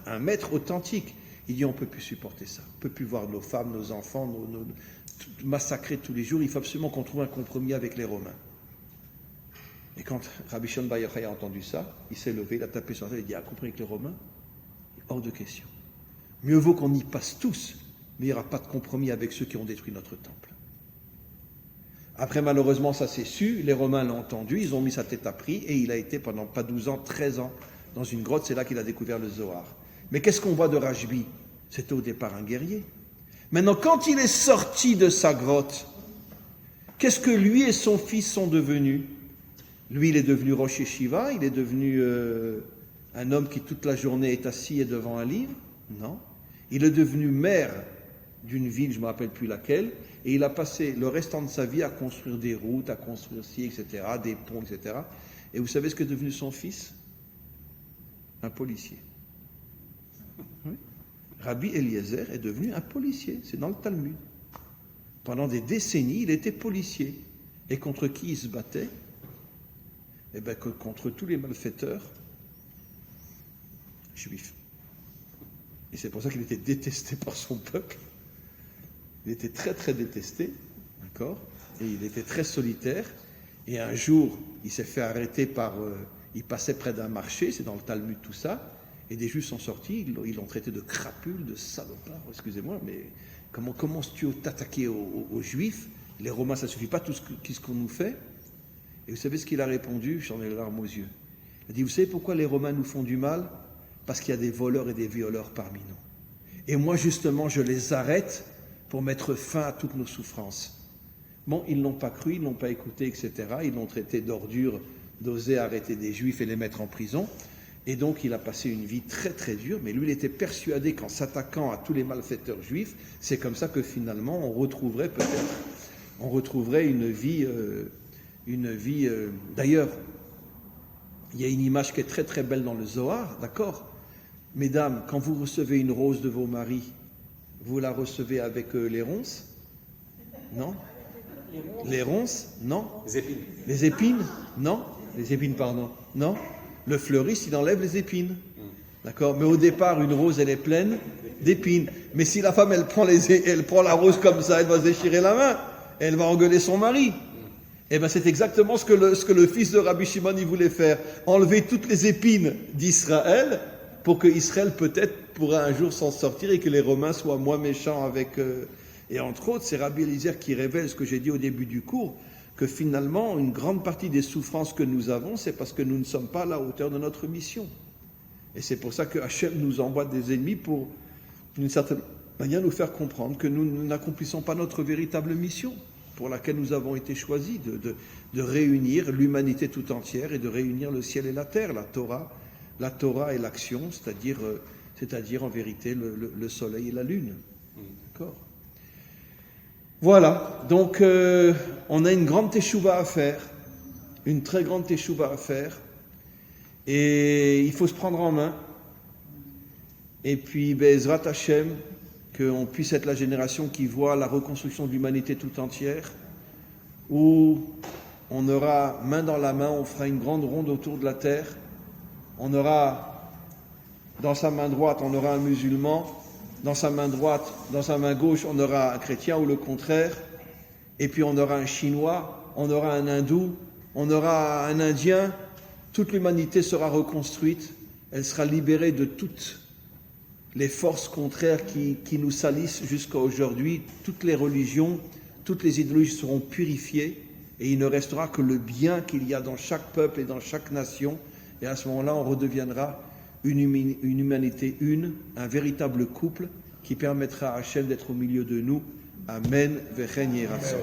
un maître authentique. Il dit, on ne peut plus supporter ça. On ne peut plus voir nos femmes, nos enfants, massacrés tous les jours. Il faut absolument qu'on trouve un compromis avec les Romains. Et quand Rabbi Shimon Bar Yochai a entendu ça, il s'est levé, il a tapé sur la tête, il dit, un compromis avec les Romains, hors de question. Mieux vaut qu'on y passe tous, mais il n'y aura pas de compromis avec ceux qui ont détruit notre temple. Après, malheureusement, ça s'est su, les Romains l'ont entendu, ils ont mis sa tête à prix, et il a été pendant pas 12 ans, 13 ans, dans une grotte, c'est là qu'il a découvert le Zohar. Mais qu'est-ce qu'on voit de Rajbi? C'était au départ un guerrier. Maintenant, quand il est sorti de sa grotte, qu'est-ce que lui et son fils sont devenus? Lui, il est devenu Rosh Yeshiva, il est devenu un homme qui toute la journée est assis et devant un livre? Non. Il est devenu maire d'une ville, je ne me rappelle plus laquelle, et il a passé le restant de sa vie à construire des routes, à construire ci, etc., des ponts, etc. Et vous savez ce qu'est devenu son fils? Un policier. Oui. Rabbi Eliezer est devenu un policier, c'est dans le Talmud. Pendant des décennies, il était policier. Et contre qui il se battait? Eh bien, contre tous les malfaiteurs juifs. Et c'est pour ça qu'il était détesté par son peuple. Il était très très détesté, d'accord? Et il était très solitaire. Et un jour, il s'est fait arrêter il passait près d'un marché, c'est dans le Talmud tout ça, et des Juifs sont sortis, ils l'ont traité de crapule, de salopard, excusez-moi, mais comment commences-tu à t'attaquer aux Juifs? Les Romains, ça ne suffit pas tout ce qu'on nous fait. Et vous savez ce qu'il a répondu? J'en ai les larmes aux yeux. Il a dit, vous savez pourquoi les Romains nous font du mal? Parce qu'il y a des voleurs et des violeurs parmi nous. Et moi, justement, je les arrête pour mettre fin à toutes nos souffrances. Bon, ils ne l'ont pas cru, ils ne l'ont pas écouté, etc. Ils l'ont traité d'ordure, d'oser arrêter des Juifs et les mettre en prison. Et donc, il a passé une vie très, très dure. Mais lui, il était persuadé qu'en s'attaquant à tous les malfaiteurs juifs, c'est comme ça que finalement, on retrouverait une vie... D'ailleurs, il y a une image qui est très, très belle dans le Zohar, d'accord? Mesdames, quand vous recevez une rose de vos maris, vous la recevez avec les ronces? Non? Les ronces? Non? Les épines. Les épines? Non? Les épines, pardon. Non? Le fleuriste, il enlève les épines. D'accord? Mais au départ, une rose, elle est pleine d'épines. Mais si la femme, elle prend la rose comme ça, elle va se déchirer la main. Elle va engueuler son mari. Eh bien, c'est exactement ce que le fils de Rabbi Shimon il voulait faire. Enlever toutes les épines d'Israël pour que Israël peut-être pourra un jour s'en sortir et que les Romains soient moins méchants avec... Et entre autres, c'est Rabbi Eliezer qui révèle ce que j'ai dit au début du cours, que finalement, une grande partie des souffrances que nous avons, c'est parce que nous ne sommes pas à la hauteur de notre mission. Et c'est pour ça que Hachem nous envoie des ennemis pour, d'une certaine manière, nous faire comprendre que nous n'accomplissons pas notre véritable mission, pour laquelle nous avons été choisis, de réunir l'humanité tout entière et de réunir le ciel et la terre, la Torah et l'action, c'est-à-dire en vérité le soleil et la lune. D'accord? Voilà, donc on a une grande teshuva à faire, une très grande teshuva à faire, et il faut se prendre en main, et puis Be'ezrat Hashem, qu'on puisse être la génération qui voit la reconstruction de l'humanité tout entière, où on aura main dans la main, on fera une grande ronde autour de la terre, on aura dans sa main droite, on aura un musulman, dans sa main droite, dans sa main gauche, on aura un chrétien ou le contraire, et puis on aura un chinois, on aura un hindou, on aura un indien, toute l'humanité sera reconstruite, elle sera libérée de toutes les forces contraires qui nous salissent jusqu'à aujourd'hui, toutes les religions, toutes les idéologies seront purifiées, et il ne restera que le bien qu'il y a dans chaque peuple et dans chaque nation, et à ce moment-là, on redeviendra une humanité un véritable couple qui permettra à Hachem d'être au milieu de nous. Amen. Vechen Yeratzon.